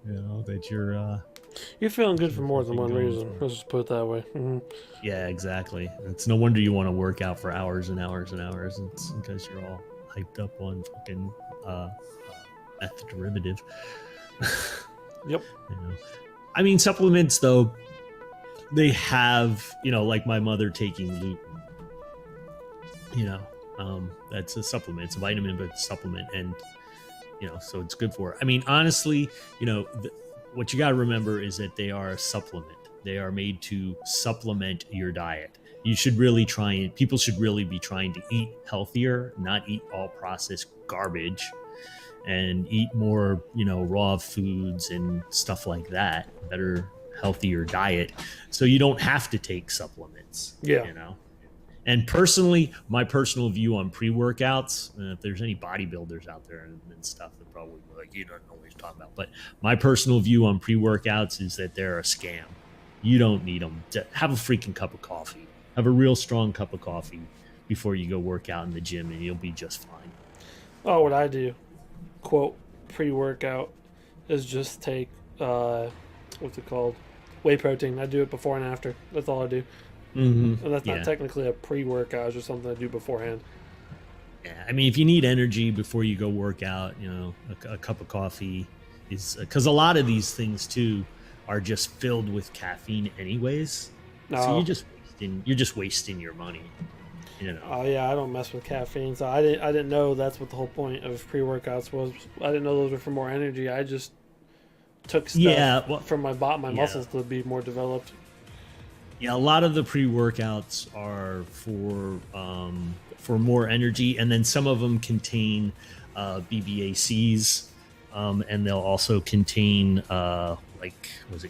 that you're feeling good for more than one reason. Let's just put it that way. Mm-hmm. Yeah, exactly. It's no wonder you want to work out for hours and hours and hours. It's because you're all hyped up on fucking method derivative. Yep. I mean, supplements though, they have, like my mother taking lutein. That's a supplement. It's a vitamin, but it's a supplement, and so it's good for her. I mean, honestly, what you got to remember is that they are a supplement. They are made to supplement your diet. People should really be trying to eat healthier, not eat all processed garbage, and eat more, raw foods and stuff like that. Better, healthier diet, so you don't have to take supplements. Yeah. And personally, my personal view on pre-workouts, if there's any bodybuilders out there and stuff, they're probably like, you don't know what he's talking about. But my personal view on pre-workouts is that they're a scam. You don't need them. Have a freaking cup of coffee. Have a real strong cup of coffee before you go work out in the gym, and you'll be just fine. Oh, what I do, quote, pre-workout, is just take, what's it called? Whey protein. I do it before and after. That's all I do. Mm-hmm. And that's not technically a pre-workout, it's just something I do beforehand. Yeah, I mean, if you need energy before you go work out, a cup of coffee is, because a lot of these things too are just filled with caffeine anyways. So you're just wasting your money. Oh yeah, I don't mess with caffeine, so I didn't know that's what the whole point of pre-workouts was. I didn't know those were for more energy. I just took stuff from my muscles to be more developed. Yeah, a lot of the pre-workouts are for more energy, and then some of them contain BBACs, and they'll also contain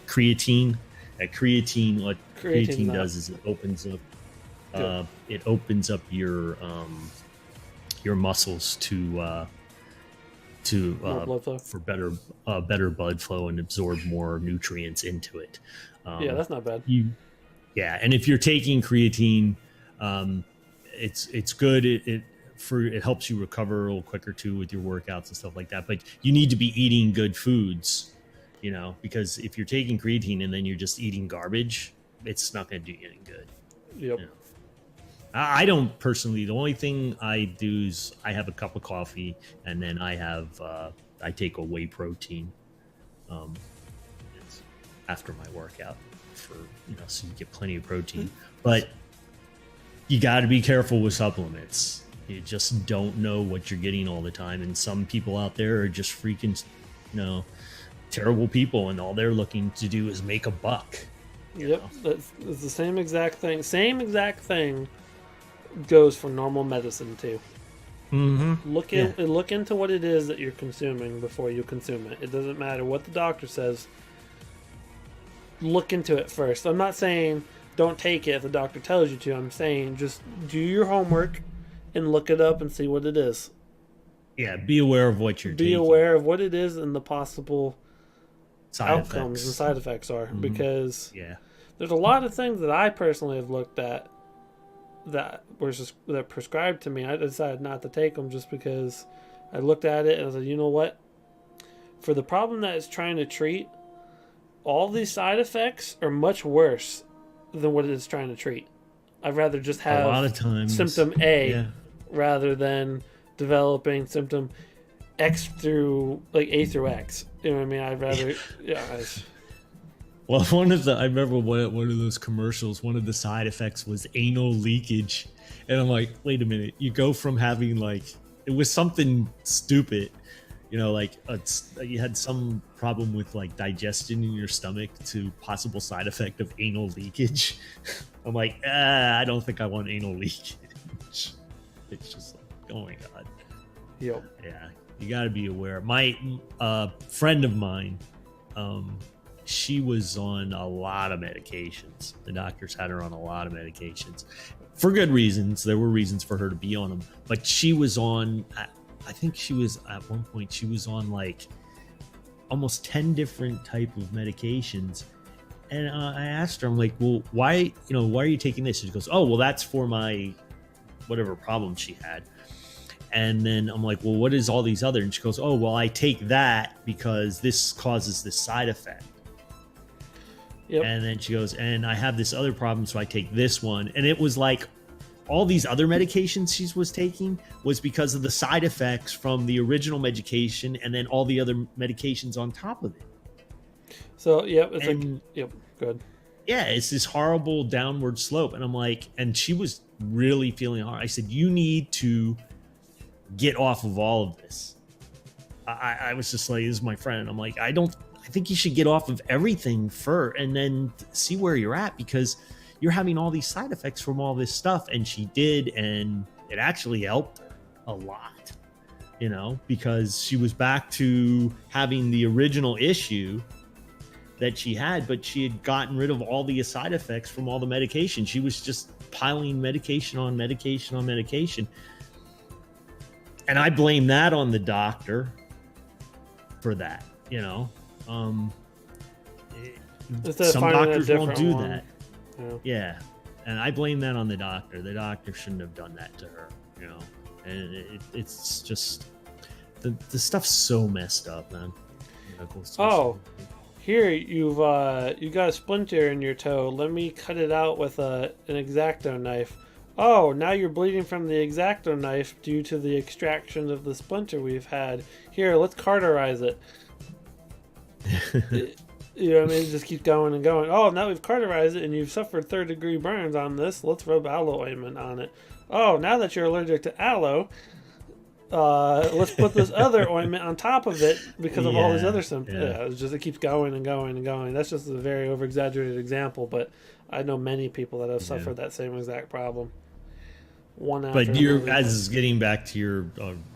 creatine, Creatine, what Creatine's creatine not does is good. it opens up your muscles More blood flow. for better blood flow and absorb more nutrients into it. Yeah, that's not bad. And if you're taking creatine, it's good. It helps you recover a little quicker too with your workouts and stuff like that. But you need to be eating good foods, because if you're taking creatine and then you're just eating garbage, it's not going to do you any good. Yep. I don't personally. The only thing I do is I have a cup of coffee and then I take a whey protein it's after my workout so you get plenty of protein. But you got to be careful with supplements. You just don't know what you're getting all the time, and some people out there are just freaking terrible people, and all they're looking to do is make a buck. Yep, that's the same exact thing. Same exact thing goes for normal medicine too. Mm-hmm. Look into what it is that you're consuming before you consume it. It doesn't matter what the doctor says. Look into it first. I'm not saying don't take it if the doctor tells you to. I'm saying just do your homework and look it up and see what it is. Yeah, be aware of what you're taking. Be aware of what it is and the possible outcomes effects. and side effects are. Mm-hmm. Because yeah, there's a lot of things that I personally have looked at that prescribed to me. I decided not to take them just because I looked at it and I was like, you know what? For the problem that it's trying to treat, all these side effects are much worse than what it is trying to treat. I'd rather just have a lot of times symptom A rather than developing symptom X through A through X. You know what I mean? I'd rather Well, I remember one of those commercials, one of the side effects was anal leakage. And I'm like, wait a minute, you go from having it was something stupid, you had some problem with digestion in your stomach to possible side effect of anal leakage. I'm like, I don't think I want anal leakage. It's just oh my God. Yep. Yeah, you got to be aware. My friend of mine, she was on a lot of medications. The doctors had her on a lot of medications for good reasons. There were reasons for her to be on them, but she was on, I think she was at one point, she was on almost 10 different type of medications. And I asked her, I'm like, well, why are you taking this? She goes, oh, well, that's for my whatever problem she had. And then I'm like, well, what is all these other? And she goes, oh, well, I take that because this causes this side effect. Yep. And then she goes, and I have this other problem, so I take this one. And it was all these other medications she was taking was because of the side effects from the original medication and then all the other medications on top of it. So, good. Yeah, it's this horrible downward slope. And I'm like, and she was really feeling hard. I said, you need to get off of all of this. I was just like, this is my friend. I'm like, I think you should get off of everything first and then see where you're at, because you're having all these side effects from all this stuff. And she did, and it actually helped her a lot, because she was back to having the original issue that she had, but she had gotten rid of all the side effects from all the medication. She was just piling medication on medication on medication. And I blame that on the doctor for that, some doctors won't do that. Yeah. And I blame that on the doctor. The doctor shouldn't have done that to her, and it's just the stuff's so messed up, man. Here you got a splinter in your toe. Let me cut it out with an X-Acto knife. Oh, now you're bleeding from the X-Acto knife due to the extraction of the splinter we've had. Here, let's cauterize it. You know what I mean? It just keeps going and going. Oh, now we've cauterized it and you've suffered third-degree burns on this. Let's rub aloe ointment on it. Oh, now that you're allergic to aloe, let's put this other ointment on top of it because of all these other symptoms. Yeah, it keeps going and going and going. That's just a very over-exaggerated example, but I know many people that have suffered that same exact problem. But as getting back to your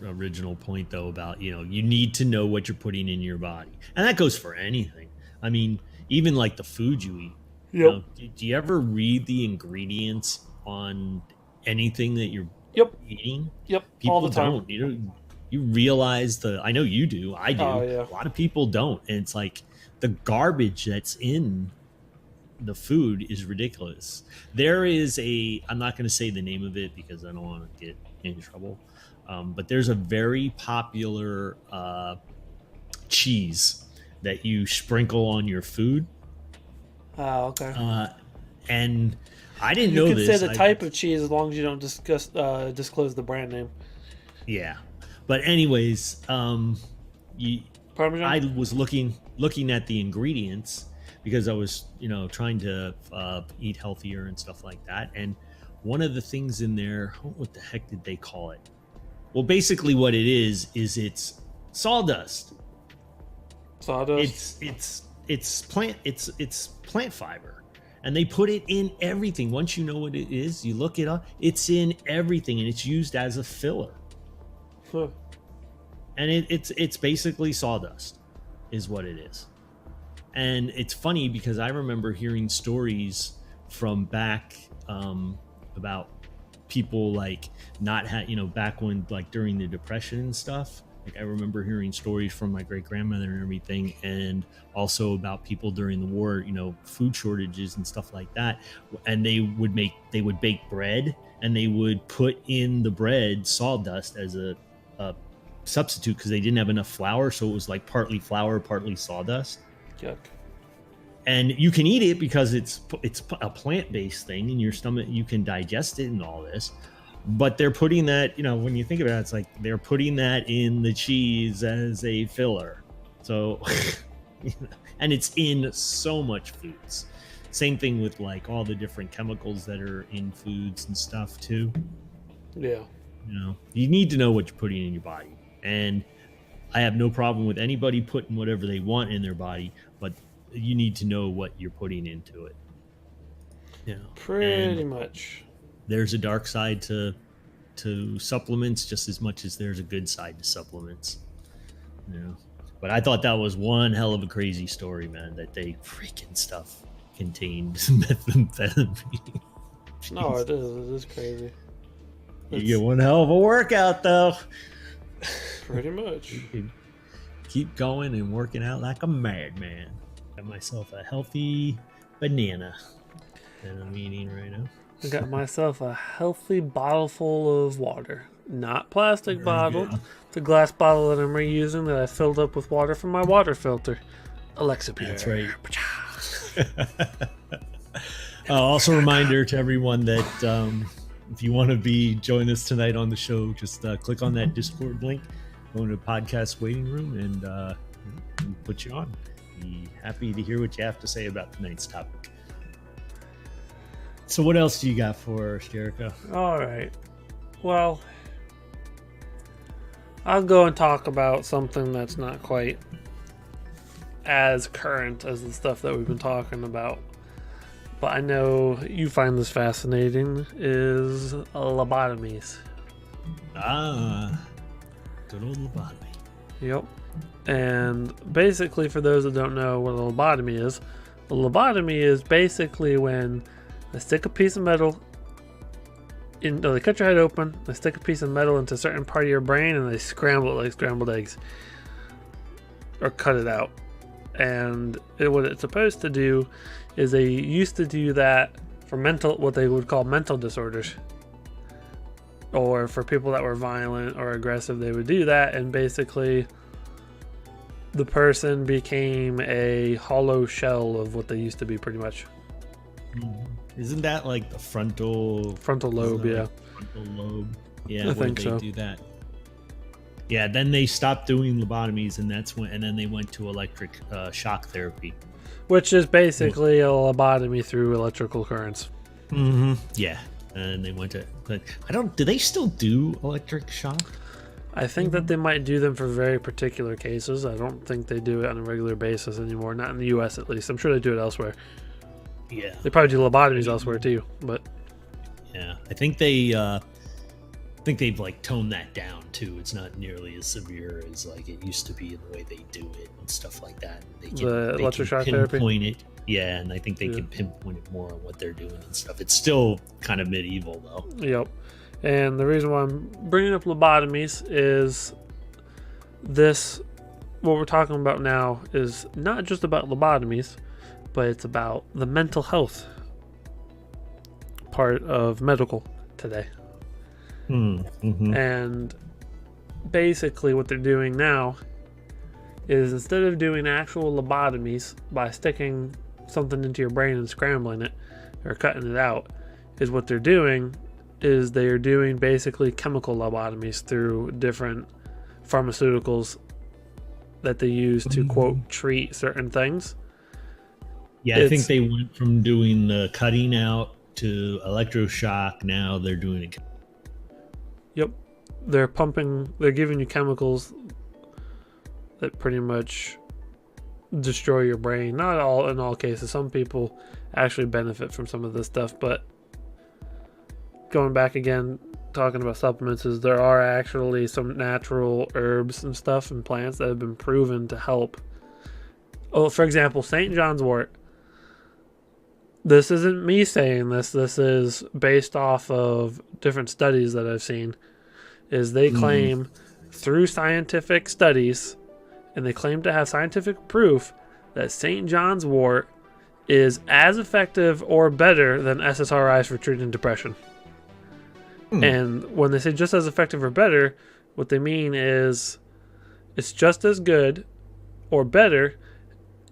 original point, though, about you need to know what you're putting in your body, and that goes for anything. I mean, even the food you eat. You know, do you ever read the ingredients on anything that you're Yep. eating? Yep. People All the time. don't. You realize I know you do. I do. Oh, yeah. A lot of people don't, and it's like the garbage that's in the food is ridiculous. There is I'm not going to say the name of it because I don't want to get in trouble, but there's a very popular cheese that you sprinkle on your food. Oh, okay. And I didn't You know can this. say the type of cheese as long as you don't disclose the brand name. Yeah, but anyways, Parmesan? I was looking at the ingredients because I was, trying to eat healthier and stuff like that. And one of the things in there, what the heck did they call it? Well, basically, what it is it's sawdust. Sawdust. It's plant fiber, and they put it in everything. Once you know what it is, you look it up. It's in everything, and it's used as a filler. Huh. And it's basically sawdust, is what it is. And it's funny because I remember hearing stories from back about people like not back when, like, during the Depression and stuff. Like, I remember hearing stories from my great grandmother and everything, and also about people during the war, food shortages and stuff like that. And they would bake bread, and they would put in the bread sawdust as a substitute because they didn't have enough flour, so it was like partly flour, partly sawdust. Yuck. And you can eat it because it's a plant-based thing, and your stomach, you can digest it and all this. But they're putting that, when you think about it, it's like they're putting that in the cheese as a filler. So, and it's in so much foods. Same thing with like all the different chemicals that are in foods and stuff too. Yeah. You need to know what you're putting in your body. And I have no problem with anybody putting whatever they want in their body, but you need to know what you're putting into it. Pretty much. There's a dark side to supplements just as much as there's a good side to supplements. But I thought that was one hell of a crazy story, man, that they freaking stuff contained methamphetamine. No, it is crazy. You get one hell of a workout, though. Pretty much. Keep going and working out like a madman. Got myself a healthy banana that I'm eating right now. I got myself a healthy bottle full of water. Not plastic bottle. Good. It's a glass bottle that I'm reusing that I filled up with water from my water filter. Alexa Pure. That's right. Also, a reminder to everyone that if you want to join us tonight on the show, just click on that Discord link, go into the podcast waiting room, and we'll put you on. Be happy to hear what you have to say about tonight's topic. So what else do you got for us, Jericho? All right. Well, I'll go and talk about something that's not quite as current as the stuff that we've been talking about. But I know you find this fascinating, is lobotomies. Ah, good old lobotomy. Yep. And basically, for those that don't know what a lobotomy is, a lobotomy is basically when they stick a piece of metal they cut your head open, they stick a piece of metal into a certain part of your brain, and they scramble it like scrambled eggs. Or cut it out. And what it's supposed to do is they used to do that for what they would call mental disorders. Or for people that were violent or aggressive, they would do that, and basically the person became a hollow shell of what they used to be, pretty much. Isn't that like the frontal lobe? Yeah. Frontal lobe. Yeah, I where think they so. do that. Yeah, then they stopped doing lobotomies, and then they went to electric shock therapy, which is basically a lobotomy through electrical currents. Mm-hmm. Yeah, and they went to. But do they still do electric shock? I think that they might do them for very particular cases. I don't think they do it on a regular basis anymore. Not in the U.S. at least. I'm sure they do it elsewhere. Yeah, they probably do lobotomies elsewhere too. But yeah, I think they've like toned that down too. It's not nearly as severe as like it used to be in the way they do it and stuff like that. They can electric shock therapy. Pinpoint it. Yeah, and I think they can pinpoint it more on what they're doing and stuff. It's still kind of medieval, though. Yep. And the reason why I'm bringing up lobotomies is this, what we're talking about now is not just about lobotomies, but it's about the mental health part of medical today. Mm-hmm. And basically what they're doing now is, instead of doing actual lobotomies by sticking something into your brain and scrambling it or cutting it out, is what they're doing is they are doing basically chemical lobotomies through different pharmaceuticals that they use to, quote, treat certain things. Yeah, I think they went from doing the cutting out to electroshock. Now they're doing it. Yep. They're giving you chemicals that pretty much destroy your brain. Not all in all cases. Some people actually benefit from some of this stuff, but going back again, talking about supplements, is there are actually some natural herbs and stuff and plants that have been proven to help. Oh, for example, St. John's wort. This isn't me saying this. This is based off of different studies that I've seen. Is they claim through scientific studies, and they claim to have scientific proof that St. John's wort is as effective or better than SSRIs for treating depression. And when they say just as effective or better, what they mean is it's just as good or better,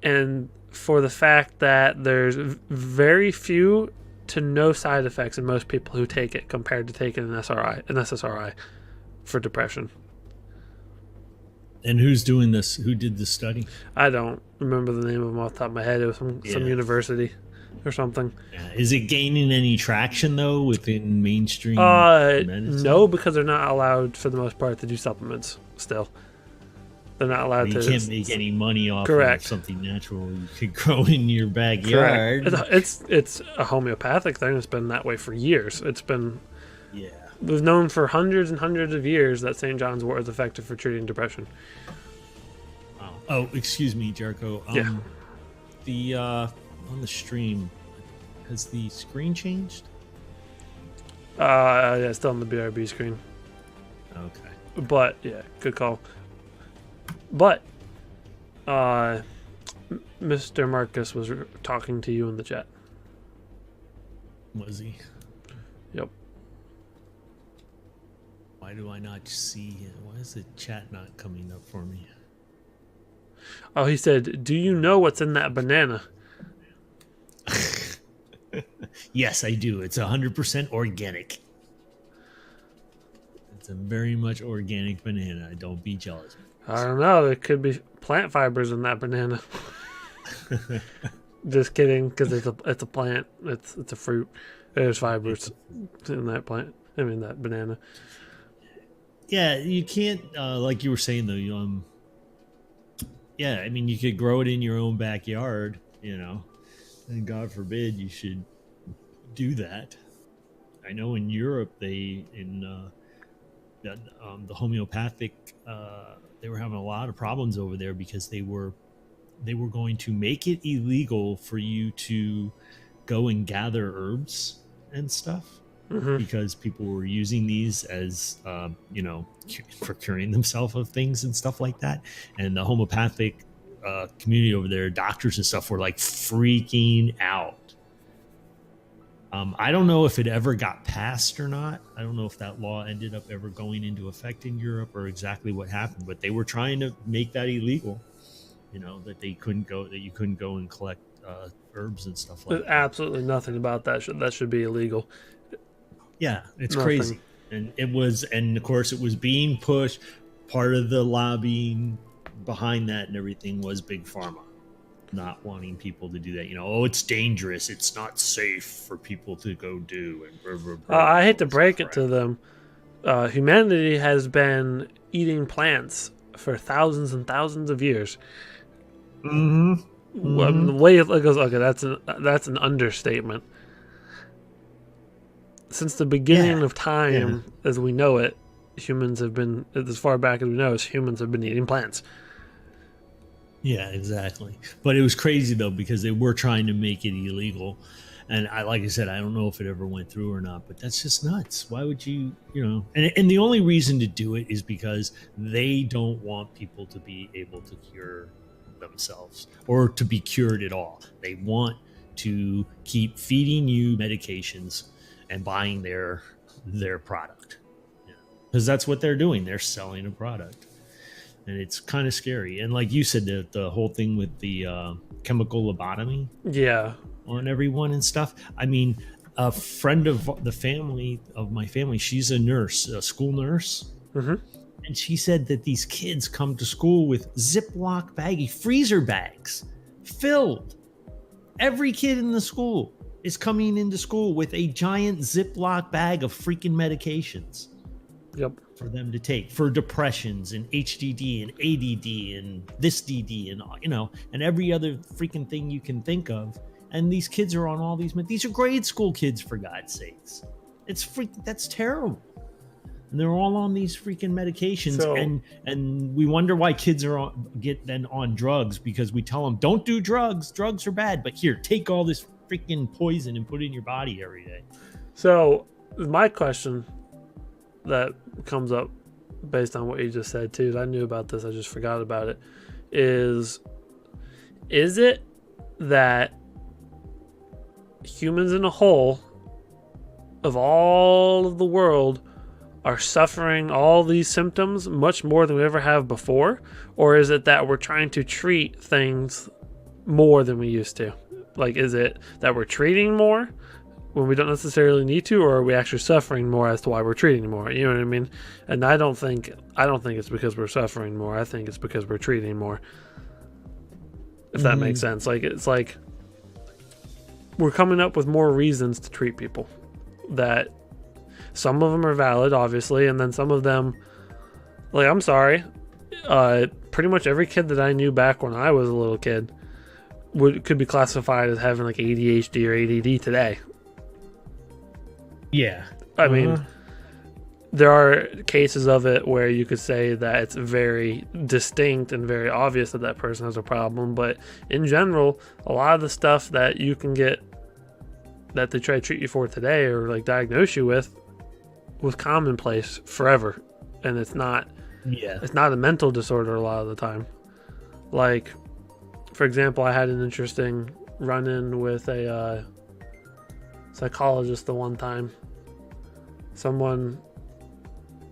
and for the fact that there's very few to no side effects in most people who take it compared to taking an SSRI for depression. And who's doing this? Who did this study? I don't remember the name of them off the top of my head. It was some university or something. Is it gaining any traction, though, within mainstream medicine? No, because they're not allowed, for the most part, to do supplements still. They're not allowed to. You can't make any money off Correct. of something natural you could grow in your backyard. Correct. It's a homeopathic thing. It's been that way for years. It's been... Yeah. We've known for hundreds and hundreds of years that St. John's wort is effective for treating depression. Wow. Oh, excuse me, Jericho. Yeah. The on the stream, has the screen changed? Yeah, it's still on the BRB screen. Okay. But yeah, good call. But Mr. Marcus was talking to you in the chat. Was he? Yep. Why do I not see it? Why is the chat not coming up for me? Oh, he said, "Do you know what's in that banana?" Yes, I do. It's 100% organic. It's a very much organic banana. Don't be jealous. I don't know. There could be plant fibers in that banana. Just kidding, because it's a plant. It's a fruit. There's fibers in that plant. I mean that banana. Yeah, you can't. Like you were saying though, yeah, I mean you could grow it in your own backyard, and God forbid you should do that. I know in Europe the homeopathic they were having a lot of problems over there because they were going to make it illegal for you to go and gather herbs and stuff, because people were using these as for curing themselves of things and stuff like that. And the homeopathic community over there, doctors and stuff, were like freaking out. I don't know if it ever got passed or not. I don't know if that law ended up ever going into effect in Europe or exactly what happened, but they were trying to make that illegal. That you couldn't go and collect herbs and stuff like There's that. absolutely nothing about that. That should be illegal. Yeah, it's Nothing. crazy. And of course it was being pushed. Part of the lobbying behind that and everything was Big Pharma not wanting people to do that. It's dangerous. It's not safe for people to go do. And blah, blah, blah. I hate to break it to them. Humanity has been eating plants for thousands and thousands of years. The way it goes, okay, that's an understatement. Since the beginning of time, as we know it, humans have been, as far back as we know, humans have been eating plants. Yeah, exactly. But it was crazy though because they were trying to make it illegal, and like I said, I don't know if it ever went through or not. But that's just nuts. Why would you, And the only reason to do it is because they don't want people to be able to cure themselves or to be cured at all. They want to keep feeding you medications and buying their product, because that's what they're doing. They're selling a product. And it's kind of scary. And like you said, the whole thing with the chemical lobotomy Yeah. on everyone and stuff. I mean, a friend of my family, she's a nurse, a school nurse. Mm-hmm. And she said that these kids come to school with Ziploc baggy freezer bags filled. Every kid in the school is coming into school with a giant Ziploc bag of freaking medications. Yep. For them to take for depressions and HDD and ADD and this DD and and every other freaking thing you can think of. And these kids are on all these are grade school kids, for God's sakes. That's terrible. And they're all on these freaking medications. So, and we wonder why kids get on drugs, because we tell them don't do drugs. Drugs are bad. But here, take all this freaking poison and put it in your body every day. So my question that comes up based on what you just said too, I knew about this, I just forgot about it, is it that humans in a whole of all of the world are suffering all these symptoms much more than we ever have before? Or is it that we're trying to treat things more than we used to? Like, is it that we're treating more when we don't necessarily need to, or are we actually suffering more as to why we're treating more? You know what I mean? And I don't think it's because we're suffering more. I think it's because we're treating more. If that makes sense. Like, it's like we're coming up with more reasons to treat people. That some of them are valid, obviously, and then some of them, like, I'm sorry, pretty much every kid that I knew back when I was a little kid could be classified as having like ADHD or ADD today. Yeah. I mean, there are cases of it where you could say that it's very distinct and very obvious that that person has a problem. But in general, a lot of the stuff that you can get that they try to treat you for today or like diagnose you with was commonplace forever. And it's not a mental disorder a lot of the time. Like, for example, I had an interesting run-in with a psychologist the one time. I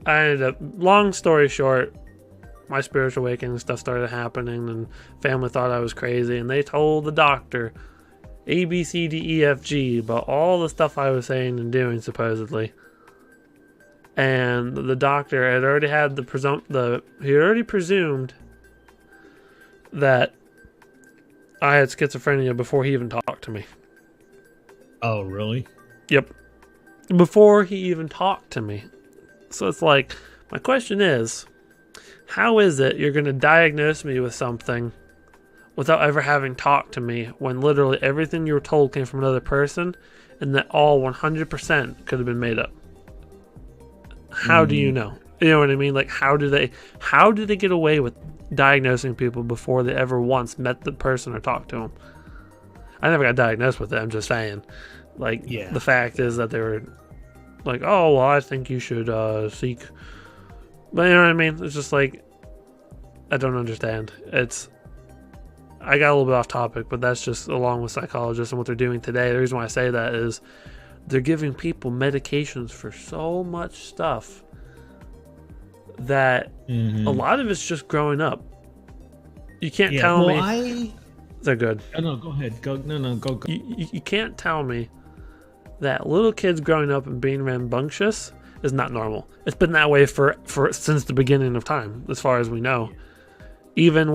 ended up, long story short, my spiritual awakening stuff started happening and family thought I was crazy, and they told the doctor A, B, C, D, E, F, G about all the stuff I was saying and doing, supposedly. And the doctor had already had he had already presumed that I had schizophrenia before he even talked to me. Oh, really? Yep. Before he even talked to me. So it's like, my question is, how is it you're going to diagnose me with something without ever having talked to me, when literally everything you were told came from another person, and that all 100% could have been made up? How do you know? You know what I mean? Like, how do they get away with diagnosing people before they ever once met the person or talked to them? I never got diagnosed with it, I'm just saying. Like, The fact is that they were like, oh, well, I think you should seek. But you know what I mean? It's just like, I don't understand. I got a little bit off topic, but that's just along with psychologists and what they're doing today. The reason why I say that is they're giving people medications for so much stuff that a lot of it's just growing up. You can't tell me. They're good. Oh, no, go ahead. Go. You can't tell me that little kids growing up and being rambunctious is not normal. It's been that way for since the beginning of time, as far as we know. Even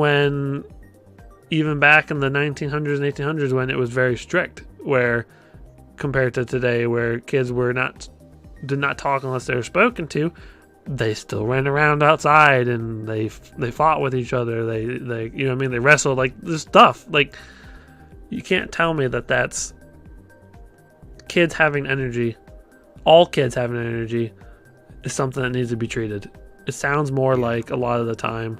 back in the 1900s and 1800s, when it was very strict, where compared to today, where kids did not talk unless they were spoken to, they still ran around outside and they fought with each other. They you know what I mean? They wrestled, like, this stuff. Like, you can't tell me that that's kids having energy. All kids having energy is something that needs to be treated. It sounds more like, a lot of the time,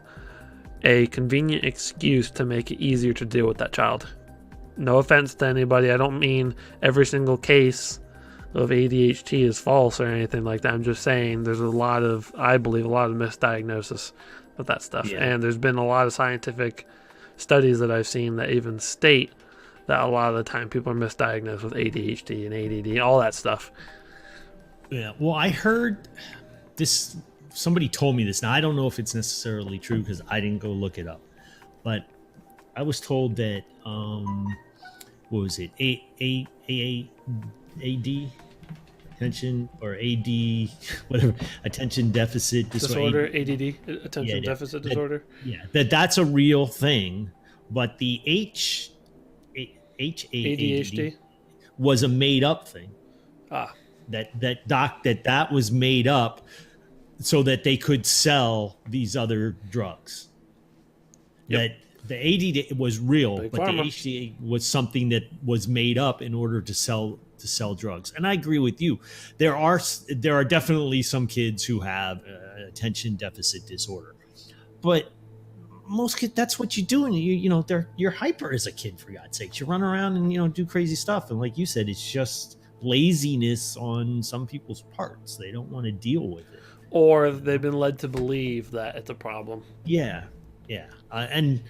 a convenient excuse to make it easier to deal with that child. No offense to anybody. I don't mean every single case of ADHD is false or anything like that. I'm just saying there's I believe, a lot of misdiagnosis with that stuff. Yeah. And there's been a lot of scientific studies that I've seen that even state that a lot of the time people are misdiagnosed with ADHD and ADD, all that stuff. Yeah. Well, I heard this. Somebody told me this. Now, I don't know if it's necessarily true because I didn't go look it up. But I was told that, what was it? AD? Attention or AD, whatever, attention deficit disorder, ADD, attention deficit disorder. Yeah, that's a real thing, but the ADHD was a made up thing. That was made up so that they could sell these other drugs. Yep. That the ADD was real, Big but Pharma. The ADHD was something that was made up in order to sell drugs. And I agree with you. There are definitely some kids who have attention deficit disorder, but most kids, that's what you do. And you're hyper as a kid, for God's sakes. You run around and do crazy stuff. And like you said, it's just laziness on some people's parts. They don't want to deal with it, or they've been led to believe that it's a problem. Yeah. And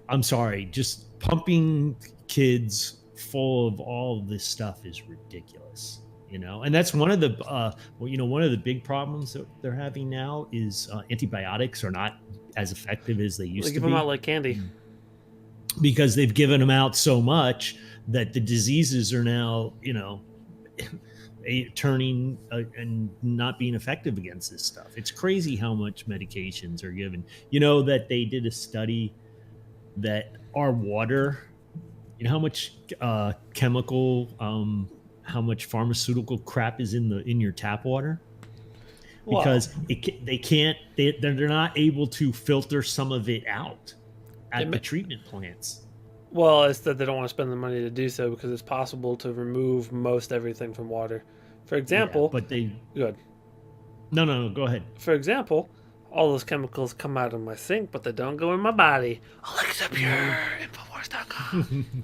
I'm sorry, just pumping kids full of all of this stuff is ridiculous, and that's one of the one of the big problems that they're having now is antibiotics are not as effective as they used to be. They give them out like candy because they've given them out so much that the diseases are now turning and not being effective against this stuff. It's crazy how much medications are given. That they did a study that our water, how much chemical, how much pharmaceutical crap is in your tap water, because they're not able to filter some of it out at the treatment plants. Well, it's that they don't want to spend the money to do so because it's possible to remove most everything from water. For example, but they good. No, go ahead. For example, all those chemicals come out of my sink, but they don't go in my body. Alexa Pure, Infowars.com.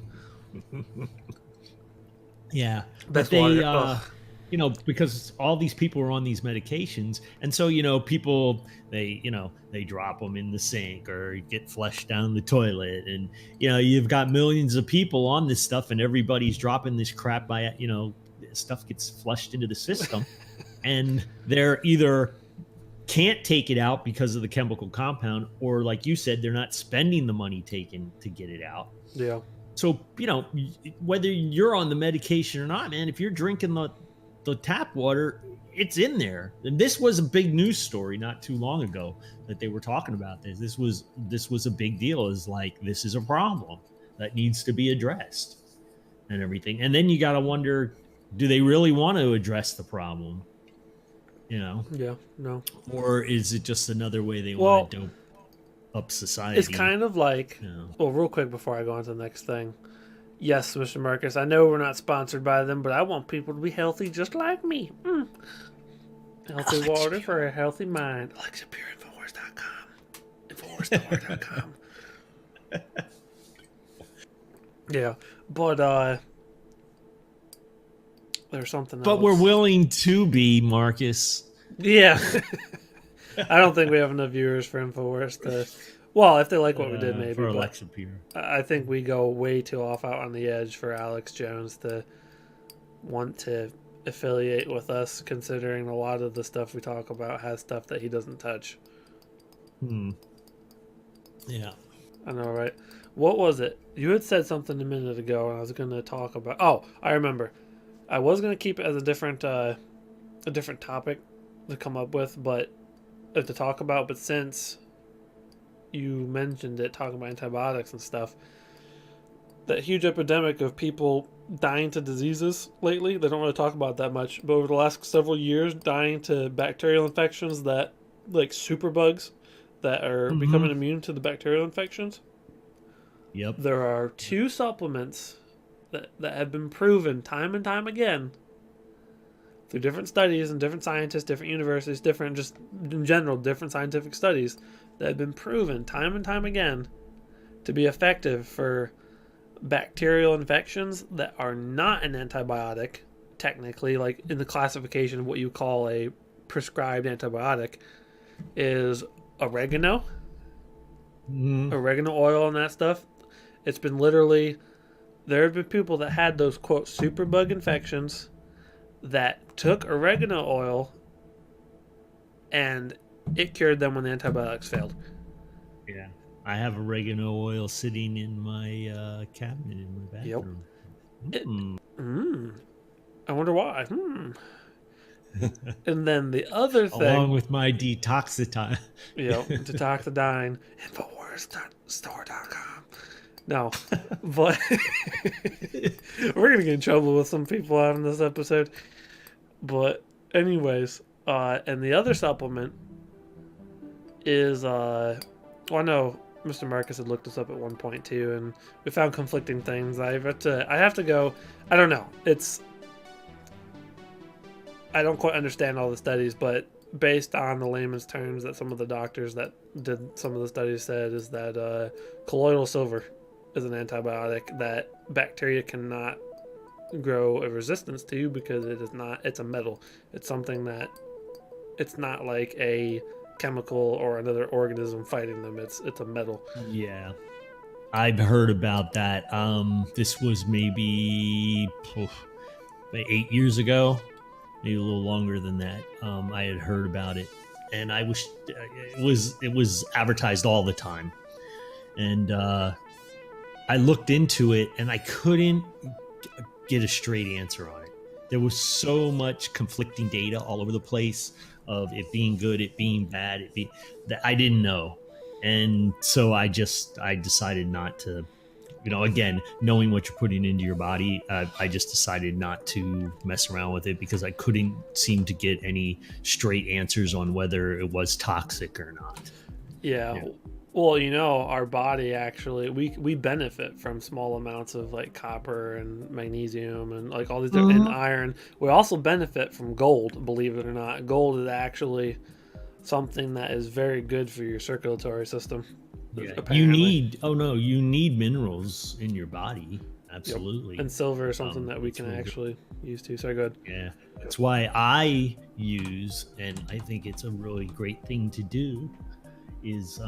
Yeah, but they, because all these people are on these medications, and so people they drop them in the sink or get flushed down the toilet, and you've got millions of people on this stuff, and everybody's dropping this crap by stuff gets flushed into the system, and they're either can't take it out because of the chemical compound, or like you said, they're not spending the money taken to get it out. Yeah. So, whether you're on the medication or not, man, if you're drinking the tap water, it's in there. And this was a big news story not too long ago that they were talking about this. This was a big deal. Is like, this is a problem that needs to be addressed and everything. And then you got to wonder, do they really want to address the problem? Yeah, no. Or is it just another way they want to dope up society? It's kind of like, well, real quick before I go on to the next thing. Yes, Mr. Marcus, I know we're not sponsored by them, but I want people to be healthy just like me. Healthy water for a healthy mind. Alexa Pure, Infowars.com. Infowarsstore.com. Yeah, but there's something else. But we're willing to be, Marcus. Yeah. I don't think we have enough viewers for Infowars to... Well, if they like what we did, maybe. For Alexa Pure. I think we go way too off out on the edge for Alex Jones to want to affiliate with us, considering a lot of the stuff we talk about has stuff that he doesn't touch. Yeah. I know, right? What was it? You had said something a minute ago, and I was going to talk about... Oh, I remember. I was going to keep it as a different topic to come up with, but to talk about. But since you mentioned it, talking about antibiotics and stuff, that huge epidemic of people dying to diseases lately, they don't really talk about that much, but over the last several years, dying to bacterial infections that, like superbugs, that are becoming immune to the bacterial infections. Yep. There are 2 supplements that have been proven time and time again through different studies and different scientists, different universities, different, just in general, different scientific studies that have been proven time and time again to be effective for bacterial infections that are not an antibiotic, technically, like in the classification of what you call a prescribed antibiotic, is oregano, oregano oil and that stuff. It's been literally, there have been people that had those, quote, superbug infections that took oregano oil and it cured them when the antibiotics failed. Yeah. I have oregano oil sitting in my cabinet in my bathroom. I wonder why. And then the other thing, along with my detoxitine. Detoxidine, InfoWarsStore.com. No, but we're gonna get in trouble with some people out in this episode. But anyways, and the other supplement is well, I know Mr. Marcus had looked this up at one point too, and we found conflicting things. I have to go. I don't know. I don't quite understand all the studies, but based on the layman's terms that some of the doctors that did some of the studies said is that colloidal silver is an antibiotic that bacteria cannot grow a resistance to because it's a metal. It's something that it's not like a chemical or another organism fighting them. It's a metal. Yeah. I've heard about that. This was maybe 8 years ago, maybe a little longer than that. I had heard about it, and I wish it was advertised all the time. And I looked into it, and I couldn't get a straight answer on it. There was so much conflicting data all over the place of it being good, it being bad, that I didn't know. And so I decided not to, again, knowing what you're putting into your body, I just decided not to mess around with it because I couldn't seem to get any straight answers on whether it was toxic or not. Yeah. Well, our body actually, we benefit from small amounts of like copper and magnesium and like all these different, and iron. We also benefit from gold, believe it or not. Gold is actually something that is very good for your circulatory system. Yeah. You need minerals in your body. Absolutely. Yep. And silver is something that we can actually use too. Sorry, go ahead. Yeah. That's why I use, and I think it's a really great thing to do, is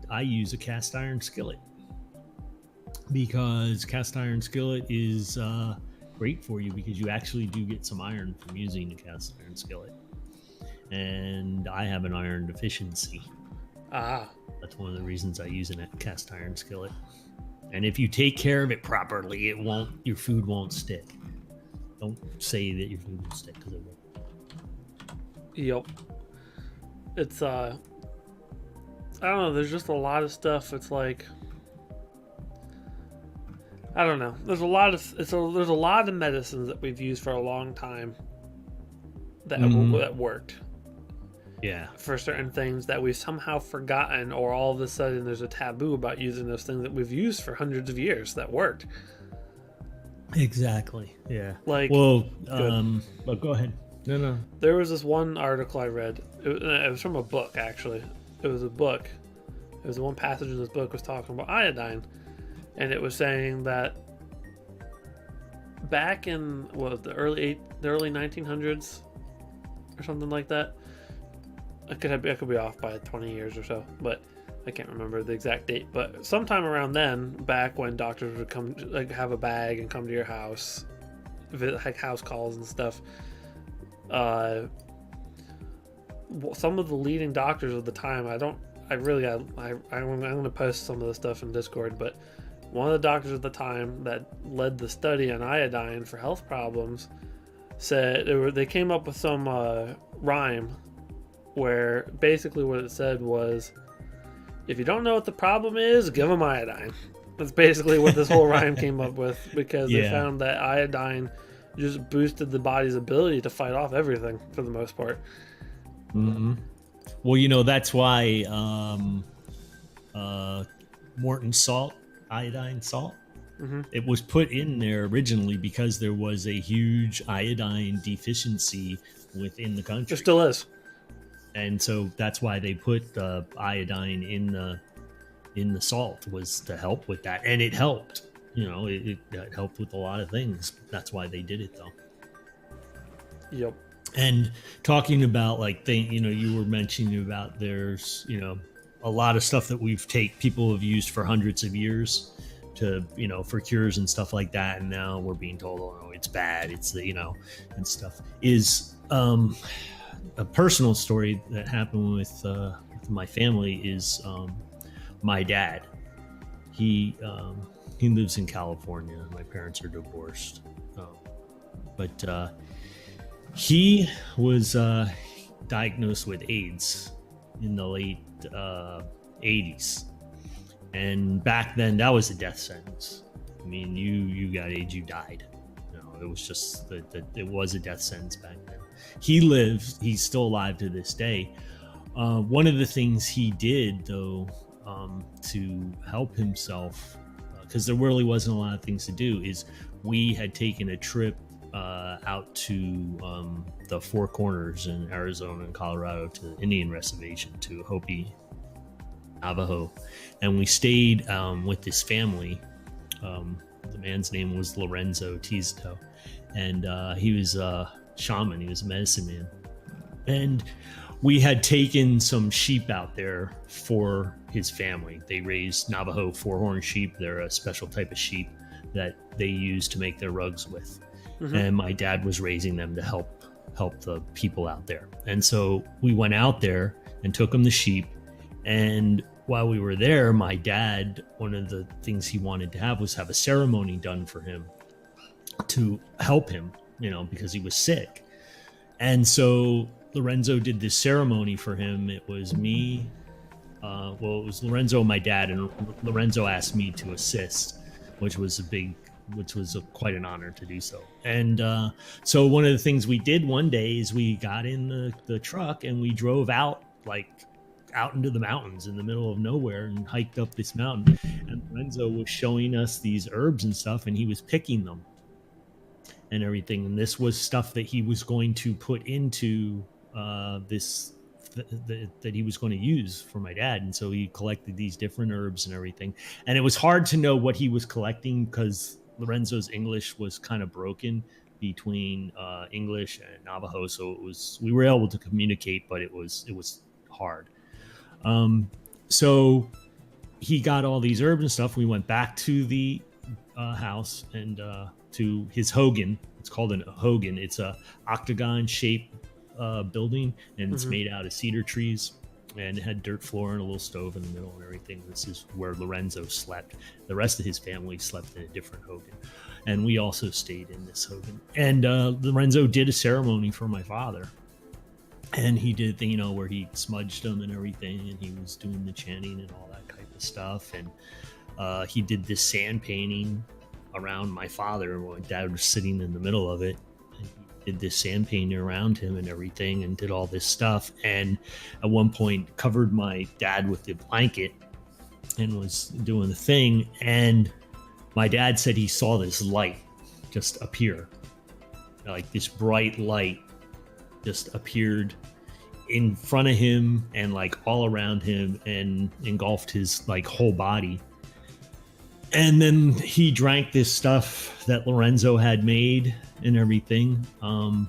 I use a cast iron skillet, because cast iron skillet is great for you because you actually do get some iron from using a cast iron skillet. And I have an iron deficiency. That's one of the reasons I use a cast iron skillet. And if you take care of it properly, your food won't stick. Don't say that your food will stick, because it won't. Yep. It's I don't know, there's just a lot of stuff. It's like, I don't know. There's a lot of medicines that we've used for a long time that worked. Yeah. For certain things that we've somehow forgotten, or all of a sudden there's a taboo about using those things that we've used for hundreds of years that worked. Exactly. Yeah. Like, but go ahead. No. There was this one article I read. It was from a book, actually. It was a book. It was the one passage in this book was talking about iodine, and it was saying that back in the early 1900s or something like that. I could be off by 20 years or so, but I can't remember the exact date. But sometime around then, back when doctors would come, like, have a bag and come to your house, like house calls and stuff. Some of the leading doctors of the time, I'm going to post some of the stuff in Discord, but one of the doctors at the time that led the study on iodine for health problems said they came up with some rhyme where basically what it said was, if you don't know what the problem is, give them iodine. That's basically what this whole rhyme came up with, because they found that iodine just boosted the body's ability to fight off everything for the most part. Mm-hmm. Well, that's why Morton salt, iodine salt, It was put in there originally because there was a huge iodine deficiency within the country. There still is. And so that's why they put the iodine in the salt, was to help with that. And it helped. It helped with a lot of things. That's why they did it, though. Yep. And talking about you were mentioning about there's, a lot of stuff that people have used for hundreds of years to, for cures and stuff like that. And now we're being told, oh, no, it's bad. It's and stuff is, a personal story that happened with my family is, my dad. He lives in California. My parents are divorced. But he was diagnosed with AIDS in the late 80s. And back then, that was a death sentence. I mean, you got AIDS, you died. It was just that it was a death sentence back then. He lived. He's still alive to this day. One of the things he did, though, to help himself, because there really wasn't a lot of things to do, is we had taken a trip out to the Four Corners in Arizona and Colorado to the Indian reservation, to Hopi, Navajo, and we stayed with this family. The man's name was Lorenzo Tizito, and he was a shaman. He was a medicine man, and we had taken some sheep out there for his family. They raised Navajo four-horn sheep. They're a special type of sheep that they use to make their rugs with. And my dad was raising them to help the people out there. And so we went out there and took them the sheep. And while we were there, my dad, one of the things he wanted to have was have a ceremony done for him to help him, because he was sick. And so Lorenzo did this ceremony for him. It was me, it was Lorenzo and my dad, and Lorenzo asked me to assist, which was quite an honor to do so. And so one of the things we did one day is we got in the truck and we drove out into the mountains in the middle of nowhere and hiked up this mountain. And Lorenzo was showing us these herbs and stuff, and he was picking them and everything. And this was stuff that he was going to put into that he was going to use for my dad. And so he collected these different herbs and everything. And it was hard to know what he was collecting because Lorenzo's English was kind of broken between English and Navajo. So we were able to communicate, but it was hard. So he got all these herbs and stuff. We went back to the house and to his hogan. It's called a hogan. It's a octagon shaped building, and it's made out of cedar trees, and it had dirt floor and a little stove in the middle and everything. This is where Lorenzo slept. The rest of his family slept in a different hogan, and we also stayed in this hogan. And Lorenzo did a ceremony for my father. And he did, where he smudged them and everything, and he was doing the chanting and all that type of stuff. And he did this sand painting around my father. My dad was sitting in the middle of it. And he did this sand painting around him and everything, and did all this stuff. And at one point, covered my dad with the blanket and was doing the thing. And my dad said he saw this light just appear, like this bright light just appeared in front of him and all around him and engulfed his whole body. And then he drank this stuff that Lorenzo had made and everything. And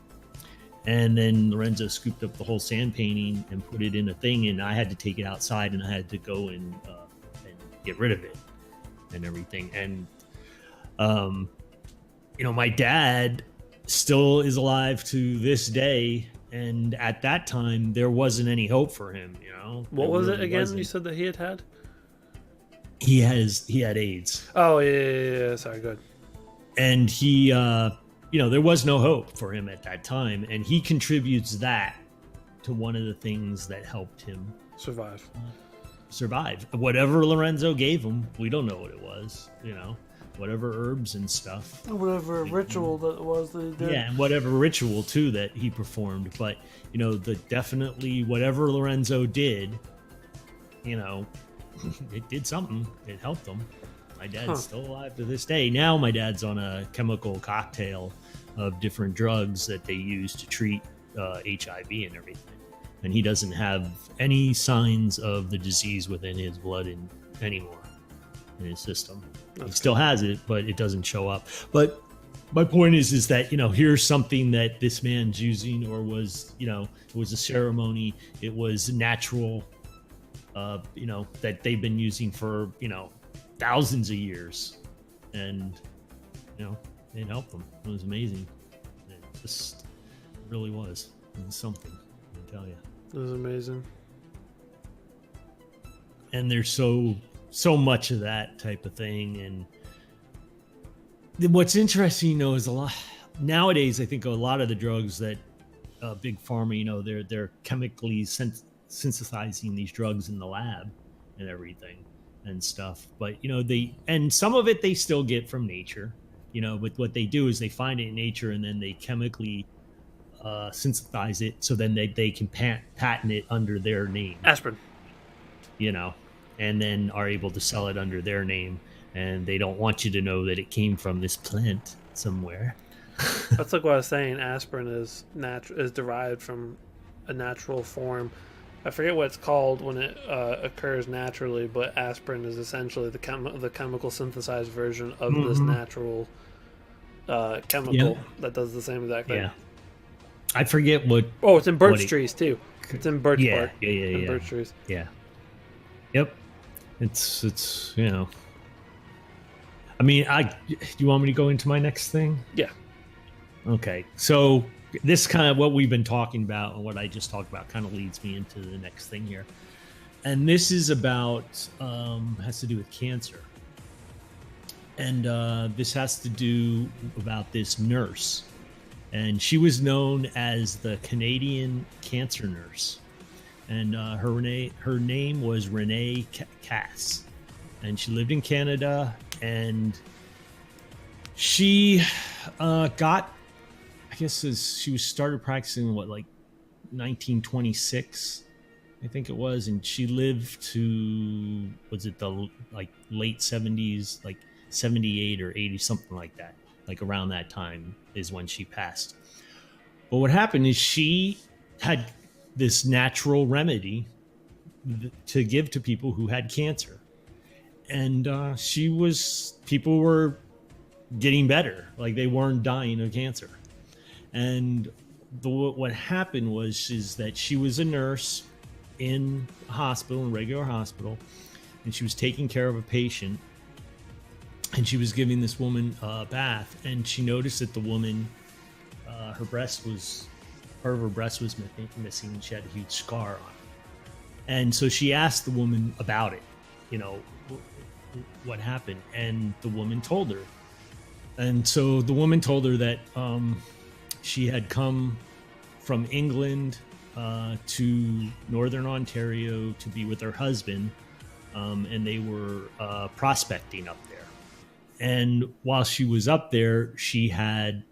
then Lorenzo scooped up the whole sand painting and put it in a thing, and I had to take it outside and I had to go and get rid of it and everything. And my dad still is alive to this day, and at that time there wasn't any hope for him. What was it again? You said that he had he had AIDS. Oh yeah. Sorry, good. And he there was no hope for him at that time, and he contributes that to one of the things that helped him survive. Whatever Lorenzo gave him, we don't know what it was. Whatever herbs and stuff, whatever ritual that it was that he did. Yeah, and whatever ritual too that he performed. But definitely whatever Lorenzo did, it did something. It helped him. My dad's still alive to this day. Now my dad's on a chemical cocktail of different drugs that they use to treat HIV and everything. And he doesn't have any signs of the disease within his blood anymore in his system. He still has it, but it doesn't show up. But my point is that, here's something that this man's using, or was, it was a ceremony. It was natural, that they've been using for, thousands of years. And, it helped them. It was amazing. It just really was. It was something, I tell you. It was amazing. And there's so much of that type of thing. And what's interesting, is a lot nowadays. I think a lot of the drugs that big pharma, they're chemically synthesizing these drugs in the lab and everything and stuff. But and some of it they still get from nature. But what they do is they find it in nature and then they chemically synthesize it, so then they can patent it under their name. Aspirin. And then are able to sell it under their name, and they don't want you to know that it came from this plant somewhere. That's like what I was saying. Aspirin is derived from a natural form. I forget what it's called when it occurs naturally, but aspirin is essentially the chemical synthesized version of this natural chemical that does the same exact thing. Yeah. I forget what. Oh, it's in birch trees too. It's in birch bark. Yeah. Birch trees. Yeah. Yep. It's. I mean, do you want me to go into my next thing? Yeah. Okay. So this kind of what we've been talking about and what I just talked about kind of leads me into the next thing here, and this is about has to do with cancer, and this has to do about this nurse. And she was known as the Canadian cancer nurse. And her name was Renee Cass. And she lived in Canada. And she got, I guess she started practicing, 1926, I think it was. And she lived to, was it the late 70s, 78 or 80, something like that. Around that time is when she passed. But what happened is she had this natural remedy to give to people who had cancer. And people were getting better. They weren't dying of cancer. And what happened is that she was a nurse in a hospital, a regular hospital, and she was taking care of a patient. And she was giving this woman a bath, and she noticed that the woman, part of her breast was missing, and she had a huge scar on it. And so she asked the woman about it, what happened, and the woman told her. And so the woman told her that she had come from England to Northern Ontario to be with her husband, and they were prospecting up there. And while she was up there, she had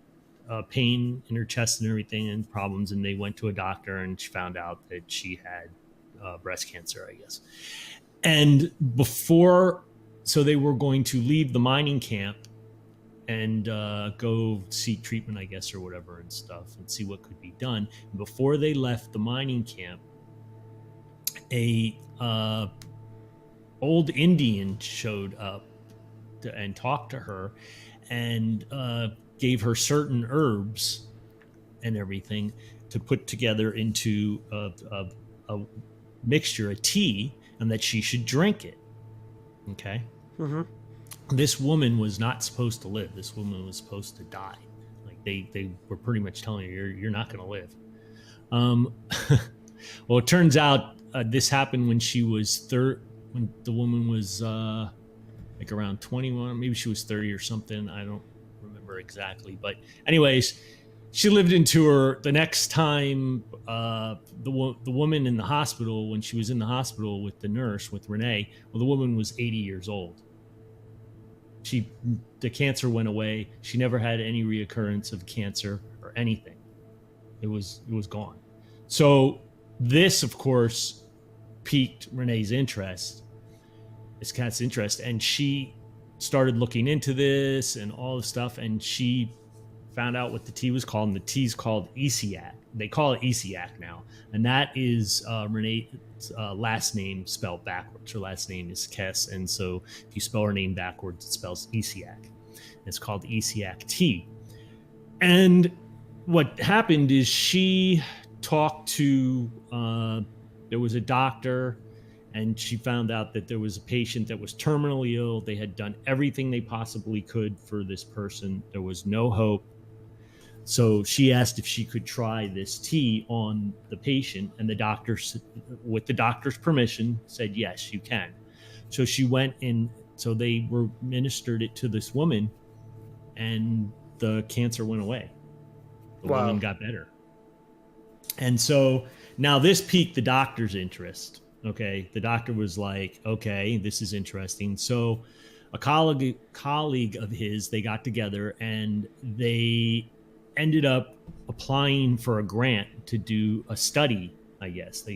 pain in her chest and everything and problems. And they went to a doctor and she found out that she had breast cancer, I guess. And so they were going to leave the mining camp and go seek treatment, I guess, or whatever and stuff, and see what could be done. And before they left the mining camp, a old Indian showed up and talked to her and gave her certain herbs and everything to put together into a mixture, a tea, and that she should drink it. Okay. Mm-hmm. This woman was not supposed to live. This woman was supposed to die. They were pretty much telling her, you're not going to live. Well, it turns out this happened when she was when the woman was around 21, maybe she was 30 or something. I don't remember exactly, but anyways, she lived into her. The next time, the woman in the hospital, when she was in the hospital with the nurse, with Renee, well, the woman was 80 years old. The cancer went away. She never had any reoccurrence of cancer or anything. It was gone. So this, of course, piqued Renee's interest. This cat's interest, and she started looking into this and all this stuff, and she found out what the tea was called, and the tea's called Isiac. They call it Isiac now, and that is Renee's last name spelled backwards. Her last name is Kess, and so if you spell her name backwards, it spells Isiac. It's called Isiac tea. And what happened is she talked to, there was a doctor, and she found out that there was a patient that was terminally ill. They had done everything they possibly could for this person. There was no hope. So she asked if she could try this tea on the patient, and the doctor, with the doctor's permission, said, yes, you can. So she went in, so they were ministered it to this woman, and the cancer went away. The woman got better. And so now this piqued the doctor's interest. Okay. The doctor was like, okay, this is interesting. So a colleague of his, they got together and they ended up applying for a grant to do a study, I guess,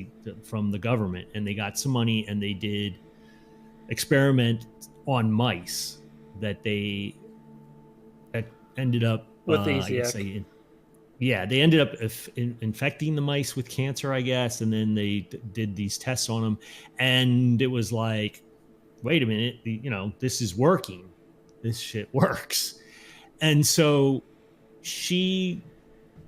from the government, and they got some money and they did experiment on mice that ended up with Isiac. They ended up infecting the mice with cancer, I guess, and then they did these tests on them, and it was like, wait a minute, this is working. This shit works. And so she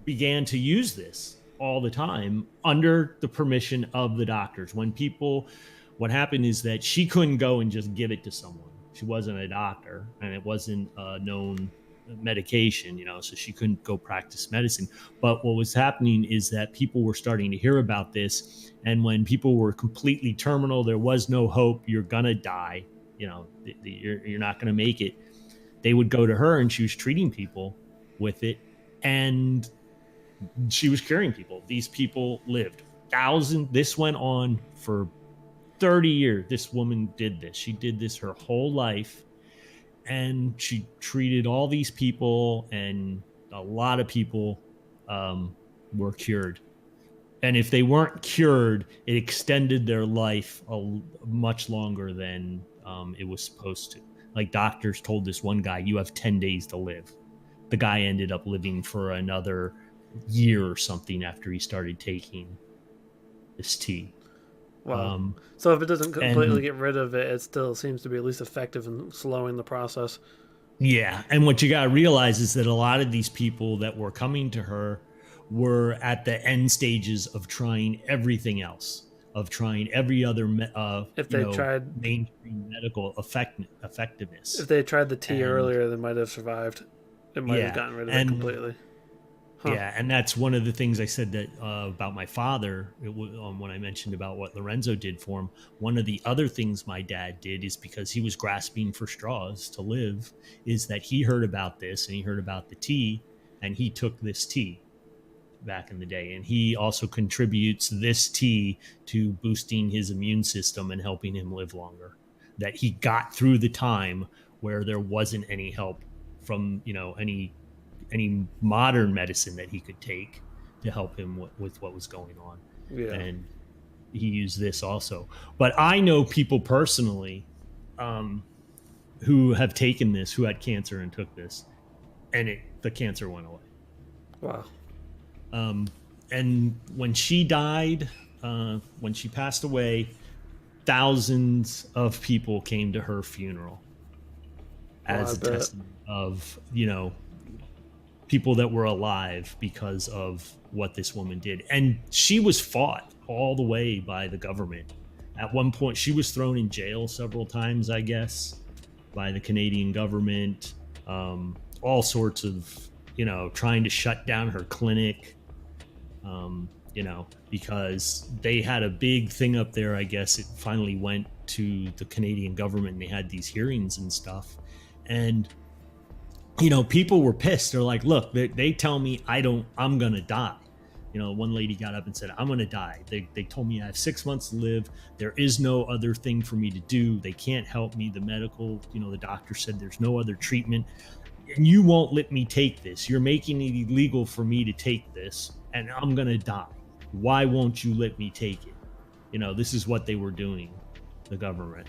began to use this all the time under the permission of the doctors. What happened is that she couldn't go and just give it to someone. She wasn't a doctor, and it wasn't a known medication, so she couldn't go practice medicine. But what was happening is that people were starting to hear about this, and when people were completely terminal, there was no hope, you're gonna die, you're not gonna make it, they would go to her, and she was treating people with it, and she was curing people. These people lived this went on for 30 years. This woman did this. She did this her whole life. And she treated all these people, and a lot of people were cured. And if they weren't cured, it extended their life much longer than it was supposed to. Like, doctors told this one guy, you have 10 days to live. The guy ended up living for another year or something after he started taking this tea. Wow. So if it doesn't completely get rid of it, it still seems to be at least effective in slowing the process. Yeah. And what you got to realize is that a lot of these people that were coming to her were at the end stages of trying everything else, of trying every other if they tried mainstream medical effectiveness. If they had tried the tea earlier, they might have survived. It might have gotten rid of it completely. Huh. Yeah, and that's one of the things I said that about my father when I mentioned about what Lorenzo did for him. One of the other things my dad did is because he was grasping for straws to live, is that he heard about this and he heard about the tea, and he took this tea back in the day. And he also contributes this tea to boosting his immune system and helping him live longer. That he got through the time where there wasn't any help from any modern medicine that he could take to help him with what was going on. Yeah. And he used this also. But I know people personally who have taken this, who had cancer and took this, and the cancer went away. Wow. And when she died, when she passed away, thousands of people came to her funeral as a testament of, people that were alive because of what this woman did. And she was fought all the way by the government. At one point, she was thrown in jail several times, I guess, by the Canadian government. All sorts of, trying to shut down her clinic, because they had a big thing up there. I guess it finally went to the Canadian government, and they had these hearings and stuff. And people were pissed. They're like, look, they tell me I'm going to die. One lady got up and said, I'm going to die. They told me I have 6 months to live. There is no other thing for me to do. They can't help me. The the doctor said there's no other treatment. And you won't let me take this. You're making it illegal for me to take this, and I'm going to die. Why won't you let me take it? This is what they were doing, the government.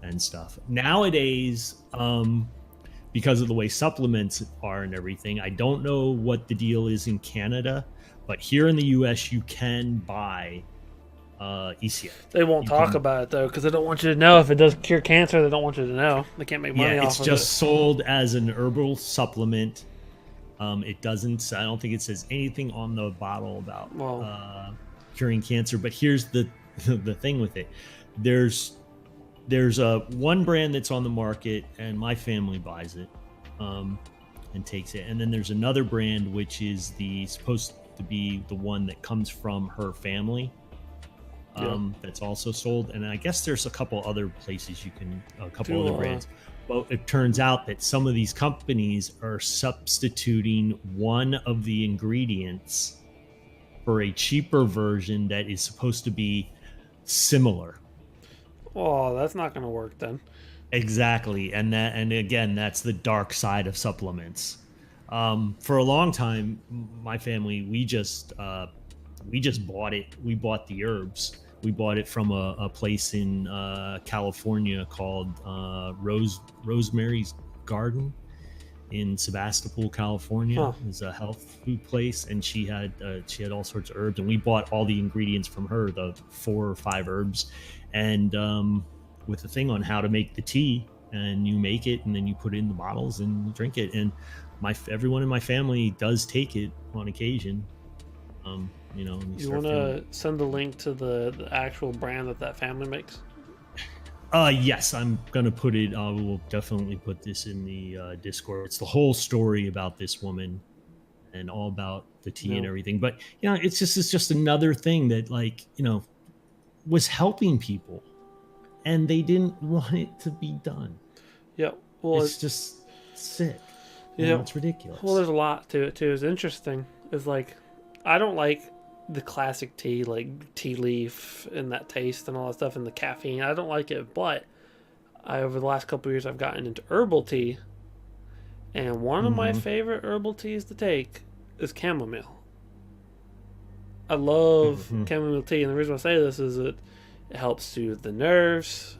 and stuff. Nowadays, because of the way supplements are and everything, I don't know what the deal is in Canada, but here in the US, you can buy ECA. They won't talk about it though because they don't want you to know if it does cure cancer. They don't want you to know. They can't make money off of it. Yeah, it's just sold as an herbal supplement. It doesn't. I don't think it says anything on the bottle about curing cancer. But here's the thing with it. There's a one brand that's on the market, and my family buys it and takes it. And then there's another brand which is supposed to be the one that comes from her family. That's also sold, and I guess there's a couple other places other brands. But it turns out that some of these companies are substituting one of the ingredients for a cheaper version that is supposed to be similar. Oh, that's not going to work then. Exactly, and again, that's the dark side of supplements. For a long time, my family we just bought it. We bought the herbs. We bought it from a place in California called Rosemary's Garden in Sebastopol, California. It's a health food place, and she had all sorts of herbs, and we bought all the ingredients from her, the 4 or 5 herbs, and with the thing on how to make the tea, and you make it, and then you put it in the bottles and you drink it, and everyone in my family does take it on occasion. You want to send the link to the actual brand that family makes? Yes, I'm gonna put it. We'll definitely put this in the Discord. It's the whole story about this woman and all about the tea and everything. But it's just another thing that was helping people, and they didn't want it to be done. Yeah, well, it's just sick. It's ridiculous. Well, there's a lot to it too. It's interesting. It's like I don't like the classic tea, like tea leaf and that taste and all that stuff and the caffeine. I don't like it, but over the last couple of years I've gotten into herbal tea, and one of my favorite herbal teas to take is chamomile. I love chamomile tea, and the reason I say this is it helps soothe the nerves.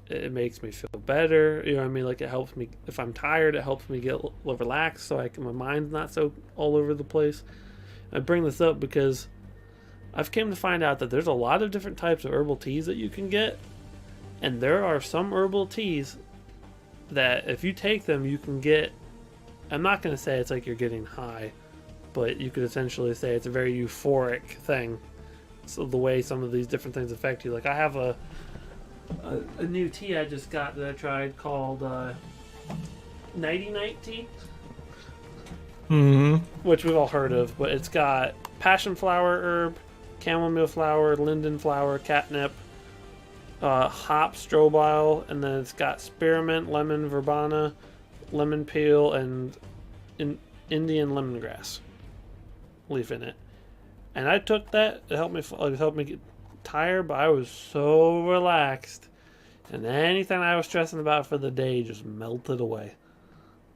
It makes me feel better. You know what I mean? Like, it helps me if I'm tired. It helps me get relaxed, so my mind's not so all over the place. I bring this up because I've came to find out that there's a lot of different types of herbal teas that you can get, and there are some herbal teas that if you take them, you can get. I'm not going to say it's like you're getting high, but you could essentially say it's a very euphoric thing. So the way some of these different things affect you. Like, I have a new tea I just got that I tried called Nighty Night tea. Which we've all heard of, but it's got passion flower herb, chamomile flower, linden flower, catnip, hop, strobile, and then it's got spearmint, lemon verbena, lemon peel, and Indian lemongrass leaf in it. And I took that. It helped me get tired, but I was so relaxed, and anything I was stressing about for the day just melted away.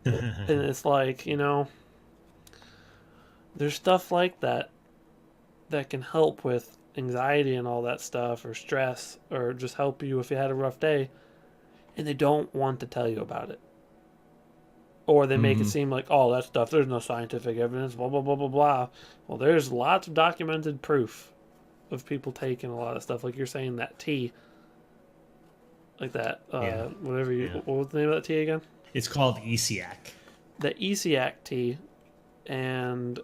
And it's like, there's stuff like that can help with anxiety and all that stuff, or stress, or just help you if you had a rough day, and they don't want to tell you about it. Or they make it seem like, oh, that stuff, there's no scientific evidence, blah, blah, blah, blah, blah. Well, there's lots of documented proof of people taking a lot of stuff. Like you're saying, that tea. Like that, whatever you... Yeah. What was the name of that tea again? It's called ECAC. The ECAC tea, and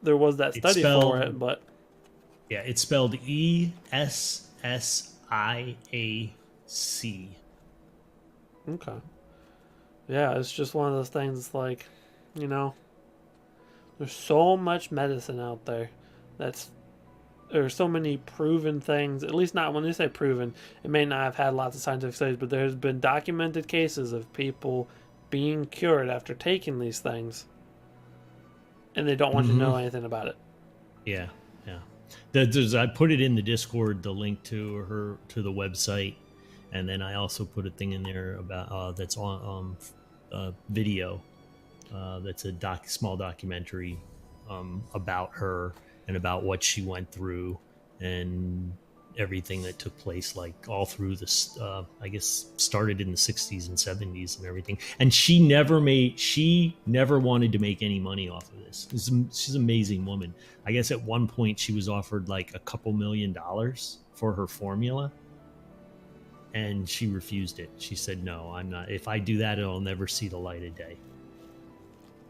there was that study for it, but... Yeah, it's spelled ESSIAC. Okay. Yeah, it's just one of those things. It's like, there's so much medicine out there. There's so many proven things. At least not when they say proven, it may not have had lots of scientific studies, but there's been documented cases of people being cured after taking these things, and they don't want you to know anything about it. Yeah. I put it in the Discord, the link to the website, and then I also put a thing in there about that's on video. That's a small documentary about her and about what she went through, and everything that took place, like all through this, I guess started in the 60s and 70s and everything. And she never wanted to make any money off of this. She's an amazing woman. I guess at one point she was offered like a couple $1 million for her formula, and she refused it. She said, no, I'm not. If I do that, it'll never see the light of day.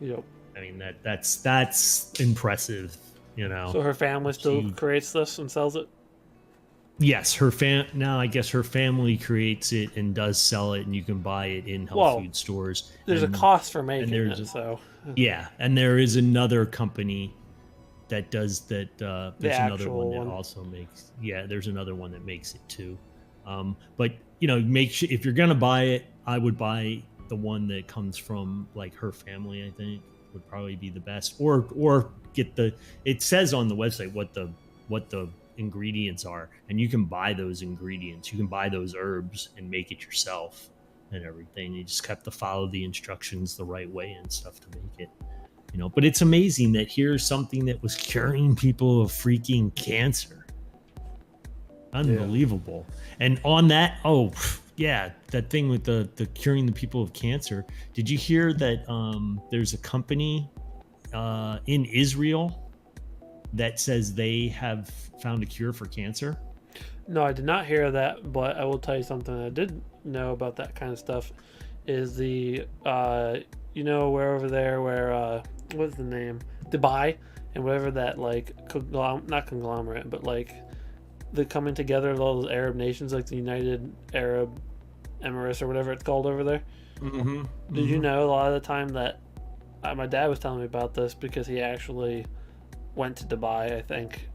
Yep. I mean, that's impressive, you know. So her family still creates this and sells it? Yes, now I guess her family creates it and does sell it, and you can buy it in health food stores. There's a cost for making it, so... Yeah, and there is another company that does that. There's another one that also makes... Yeah, there's another one that makes it too. But, you know, make sure, if you're going to buy it, I would buy the one that comes from, like, her family, I think, would probably be the best. Or get the... It says on the website what the ingredients are, and you can buy those ingredients. You can buy those herbs and make it yourself and everything. You just have to follow the instructions the right way and stuff to make it, you know. But it's amazing that here's something that was curing people of freaking cancer. Unbelievable. Yeah. And on that, that thing with the curing the people of cancer, did you hear that there's a company in Israel that says they have found a cure for cancer? No, I did not hear that, but I will tell you something I did know about that kind of stuff is the, you know, where over there where, what's the name? Dubai, and whatever that, like, not conglomerate, but, like, the coming together of all those Arab nations, like the United Arab Emirates or whatever it's called over there. Mm-hmm. Did you know a lot of the time that, my dad was telling me about this because he actually went to Dubai, I think.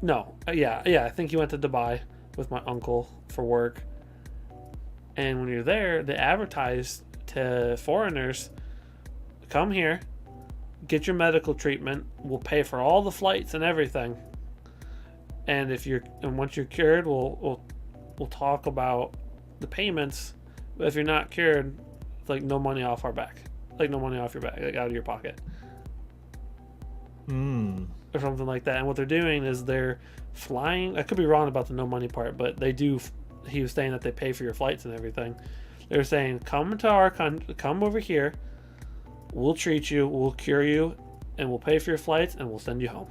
No, I think he went to Dubai with my uncle for work. And when you're there, they advertise to foreigners, come here, get your medical treatment, we'll pay for all the flights and everything. And once you're cured, we'll talk about the payments. But if you're not cured, it's like no money off our back. Like no money off your back, like out of your pocket. Or something like that. And what they're doing is they're flying. I could be wrong about the no money part, but they do. He was saying that they pay for your flights and everything. They're saying, come to our country, come over here. We'll treat you, we'll cure you, and we'll pay for your flights, and we'll send you home.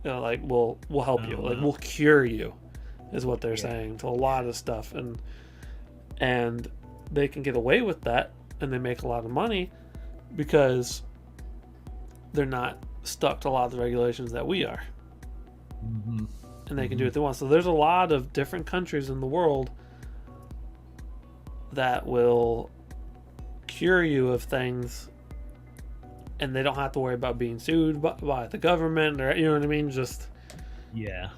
You know, like we'll help you, like we'll cure you, is what they're saying to a lot of stuff, and they can get away with that, and they make a lot of money because they're not stuck to a lot of the regulations that we are. And they can do what they want. So there's a lot of different countries in the world that will cure you of things, and they don't have to worry about being sued by the government, or you know what I mean. Just and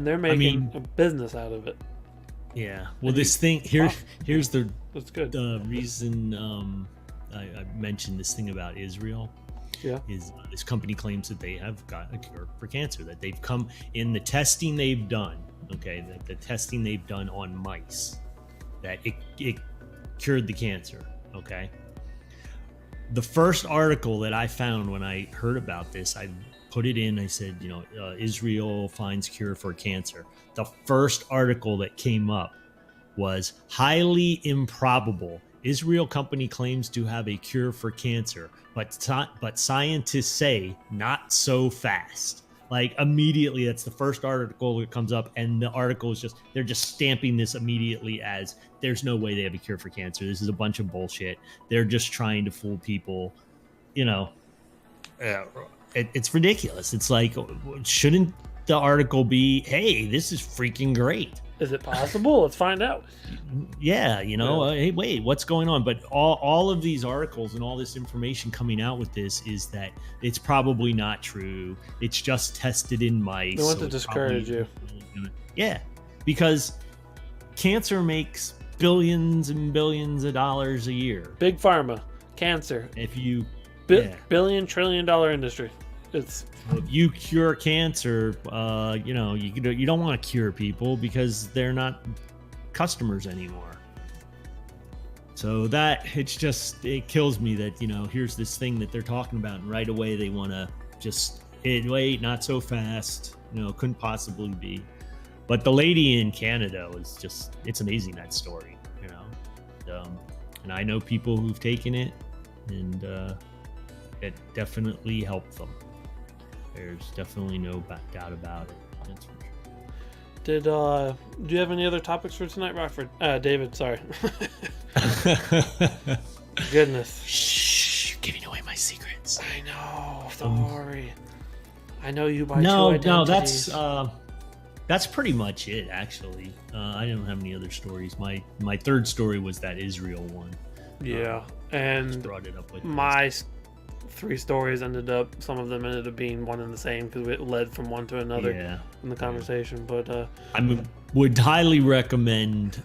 they're making a business out of it. Yeah. Well, this thing here's the that's good. The reason I mentioned this thing about Israel. Yeah. Is this company claims that they have got a cure for cancer, that they've come in the testing they've done, the testing they've done on mice, that it cured the cancer, okay? The first article that I found when I heard about this, I put it in, I said, Israel finds cure for cancer. The first article that came up was highly improbable. Israel company claims to have a cure for cancer, but scientists say not so fast. Like immediately, that's the first article that comes up, and the article is they're just stamping this immediately as there's no way they have a cure for cancer. This is a bunch of bullshit. They're just trying to fool people. It's ridiculous. It's like, shouldn't the article be, hey, this is freaking great? Is it possible? Let's find out. Yeah, hey, wait, what's going on? But all of these articles and all this information coming out with this is that it's probably not true. It's just tested in mice. They want to discourage you. Yeah, because cancer makes billions and billions of dollars a year. Big pharma, cancer. If you billion trillion dollar industry. If you cure cancer, you don't want to cure people because they're not customers anymore. So it kills me that, here's this thing that they're talking about, and right away they want to just, hey, wait, not so fast. couldn't possibly be. But the lady in Canada was it's amazing, that story, and I know people who've taken it, and it definitely helped them. There's definitely no doubt about it. That's for sure. Do you have any other topics for tonight, Rockford? David, sorry. Goodness. Shh, you're giving away my secrets. I know. Sorry. I know you by No, two identities. that's pretty much it, actually. I don't have any other stories. My third story was that Israel one. Yeah, Just and brought it up with my 3 stories some of them ended up being one and the same because it led from one to another in the conversation. But I would highly recommend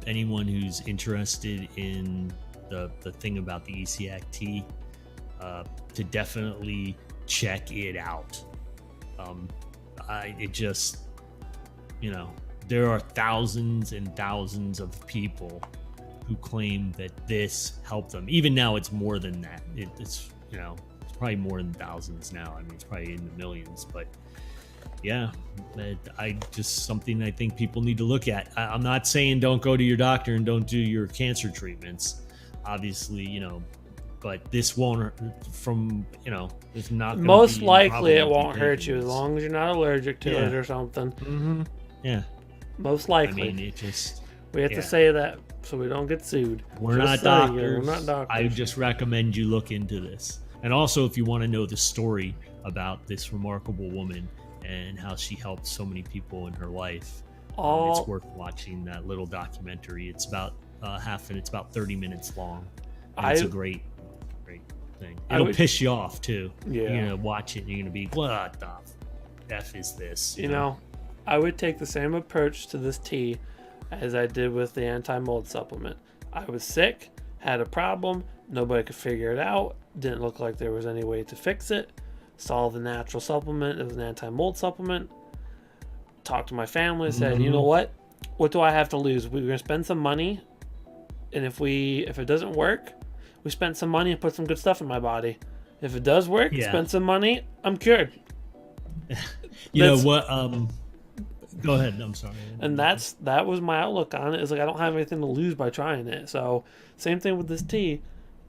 anyone who's interested in the thing about the ECAT to definitely check it out. There are thousands and thousands of people who claim that this helped them. Even now, it's more than that. It's probably more than thousands now. I mean, it's probably in the millions. But yeah, something I think people need to look at. I'm not saying don't go to your doctor and don't do your cancer treatments. Obviously, but this won't. It's not. Most likely, it won't hurt you as long as you're not allergic to it or something. Mm-hmm. Yeah. Most likely. I mean, we have to say that so we don't get sued. We're not doctors. I just recommend you look into this. And also, if you want to know the story about this remarkable woman and how she helped so many people in her life, it's worth watching that little documentary. It's about it's about 30 minutes long. And it's a great thing. It'll piss you off too. Yeah. You're gonna watch it and you're gonna be, what the F is this? You know, I would take the same approach to this tea as I did with the anti-mold supplement. I was sick, had a problem, nobody could figure it out, didn't look like there was any way to fix it. Saw the natural supplement, it was an anti-mold supplement. Talked to my family, said, you know what do I have to lose? We're gonna spend some money, and if it doesn't work, we spent some money and put some good stuff in my body. If it does work, spend some money, I'm cured. You know what? Go ahead. I'm sorry. And that was my outlook on it. Is like I don't have anything to lose by trying it. So same thing with this tea.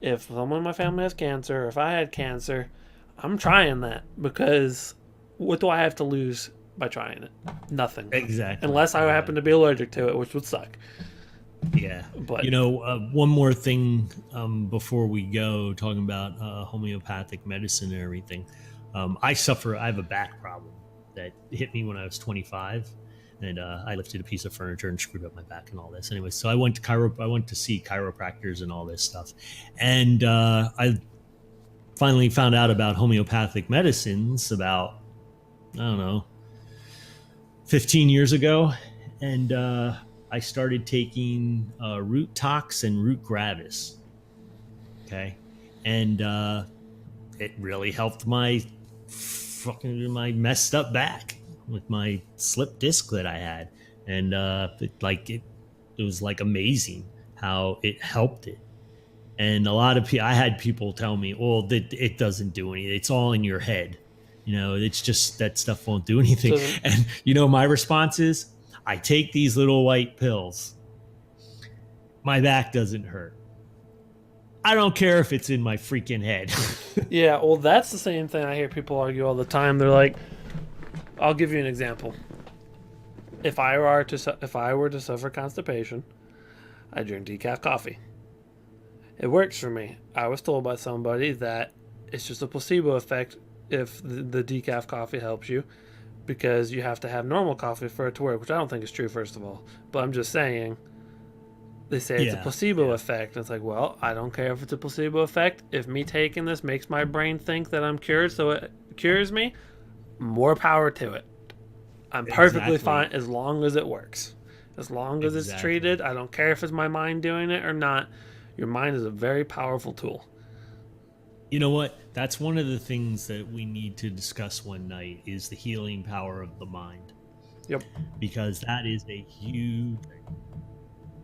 If someone in my family has cancer, or if I had cancer, I'm trying that because what do I have to lose by trying it? Nothing. Exactly. Unless I happen to be allergic to it, which would suck. Yeah. But one more thing before we go, talking about homeopathic medicine and everything. I have a back problem that hit me when I was 25, and I lifted a piece of furniture and screwed up my back and all this. Anyway, so I went to see chiropractors and all this stuff, and I finally found out about homeopathic medicines about 15 years ago, and I started taking root tox and root gravis. Okay, and it really helped my messed up back with my slip disc that I had, and it was like amazing how it helped it. And a lot of people, I had people tell me, "Oh, that it doesn't do anything. It's all in your head. It's just that stuff won't do anything." And my response is, I take these little white pills. My back doesn't hurt. I don't care if it's in my freaking head. Yeah, well, that's the same thing I hear people argue all the time. They're like, I'll give you an example. If I were to suffer constipation, I drink decaf coffee. It works for me. I was told by somebody that it's just a placebo effect if the decaf coffee helps you, because you have to have normal coffee for it to work, which I don't think is true, first of all. But I'm just saying, they say it's a placebo effect. And it's like, well, I don't care if it's a placebo effect. If me taking this makes my brain think that I'm cured, so it cures me, more power to it. I'm perfectly fine as long as it works. As long as it's treated, I don't care if it's my mind doing it or not. Your mind is a very powerful tool. You know what? That's one of the things that we need to discuss one night is the healing power of the mind. Yep. Because that is a huge thing.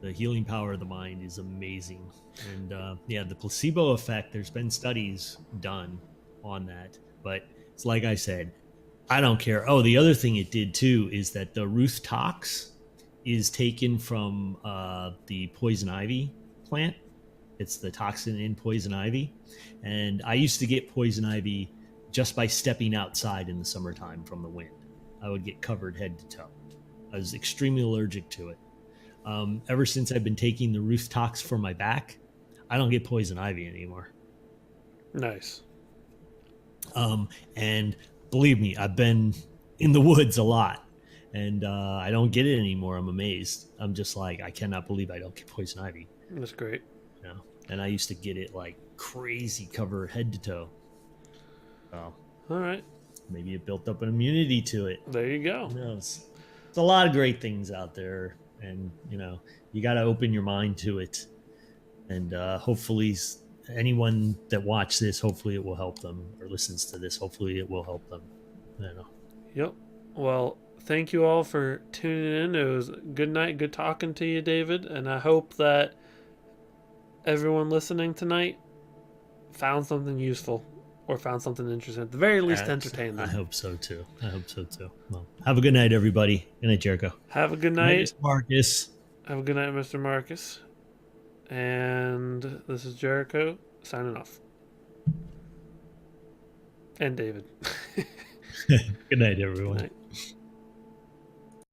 The healing power of the mind is amazing. And the placebo effect, there's been studies done on that. But it's like I said, I don't care. Oh, the other thing it did too is that the Ruth tox is taken from the poison ivy plant. It's the toxin in poison ivy. And I used to get poison ivy just by stepping outside in the summertime from the wind. I would get covered head to toe. I was extremely allergic to it. Ever since I've been taking the Ruth tox for my back, I don't get poison ivy anymore. Nice. And believe me, I've been in the woods a lot, and I don't get it anymore. I'm amazed. I'm just like, I cannot believe I don't get poison ivy. That's great. You know? And I used to get it like crazy, cover head to toe. So All right. maybe it built up an immunity to it. There you go. Who knows? There's a lot of great things out there, and you got to open your mind to it. And hopefully, anyone that watches this, hopefully it will help them, or listens to this, hopefully it will help them. I don't know. Yep. Well, thank you all for tuning in. It was a good night, good talking to you, David. And I hope that everyone listening tonight found something useful or found something interesting. At the very least, entertain them. I hope so too. Well, have a good night, everybody. Good night, Jericho. Have a good night. Marcus. Have a good night, Mr. Marcus. And this is Jericho signing off. And David. Good night, everyone. Good night.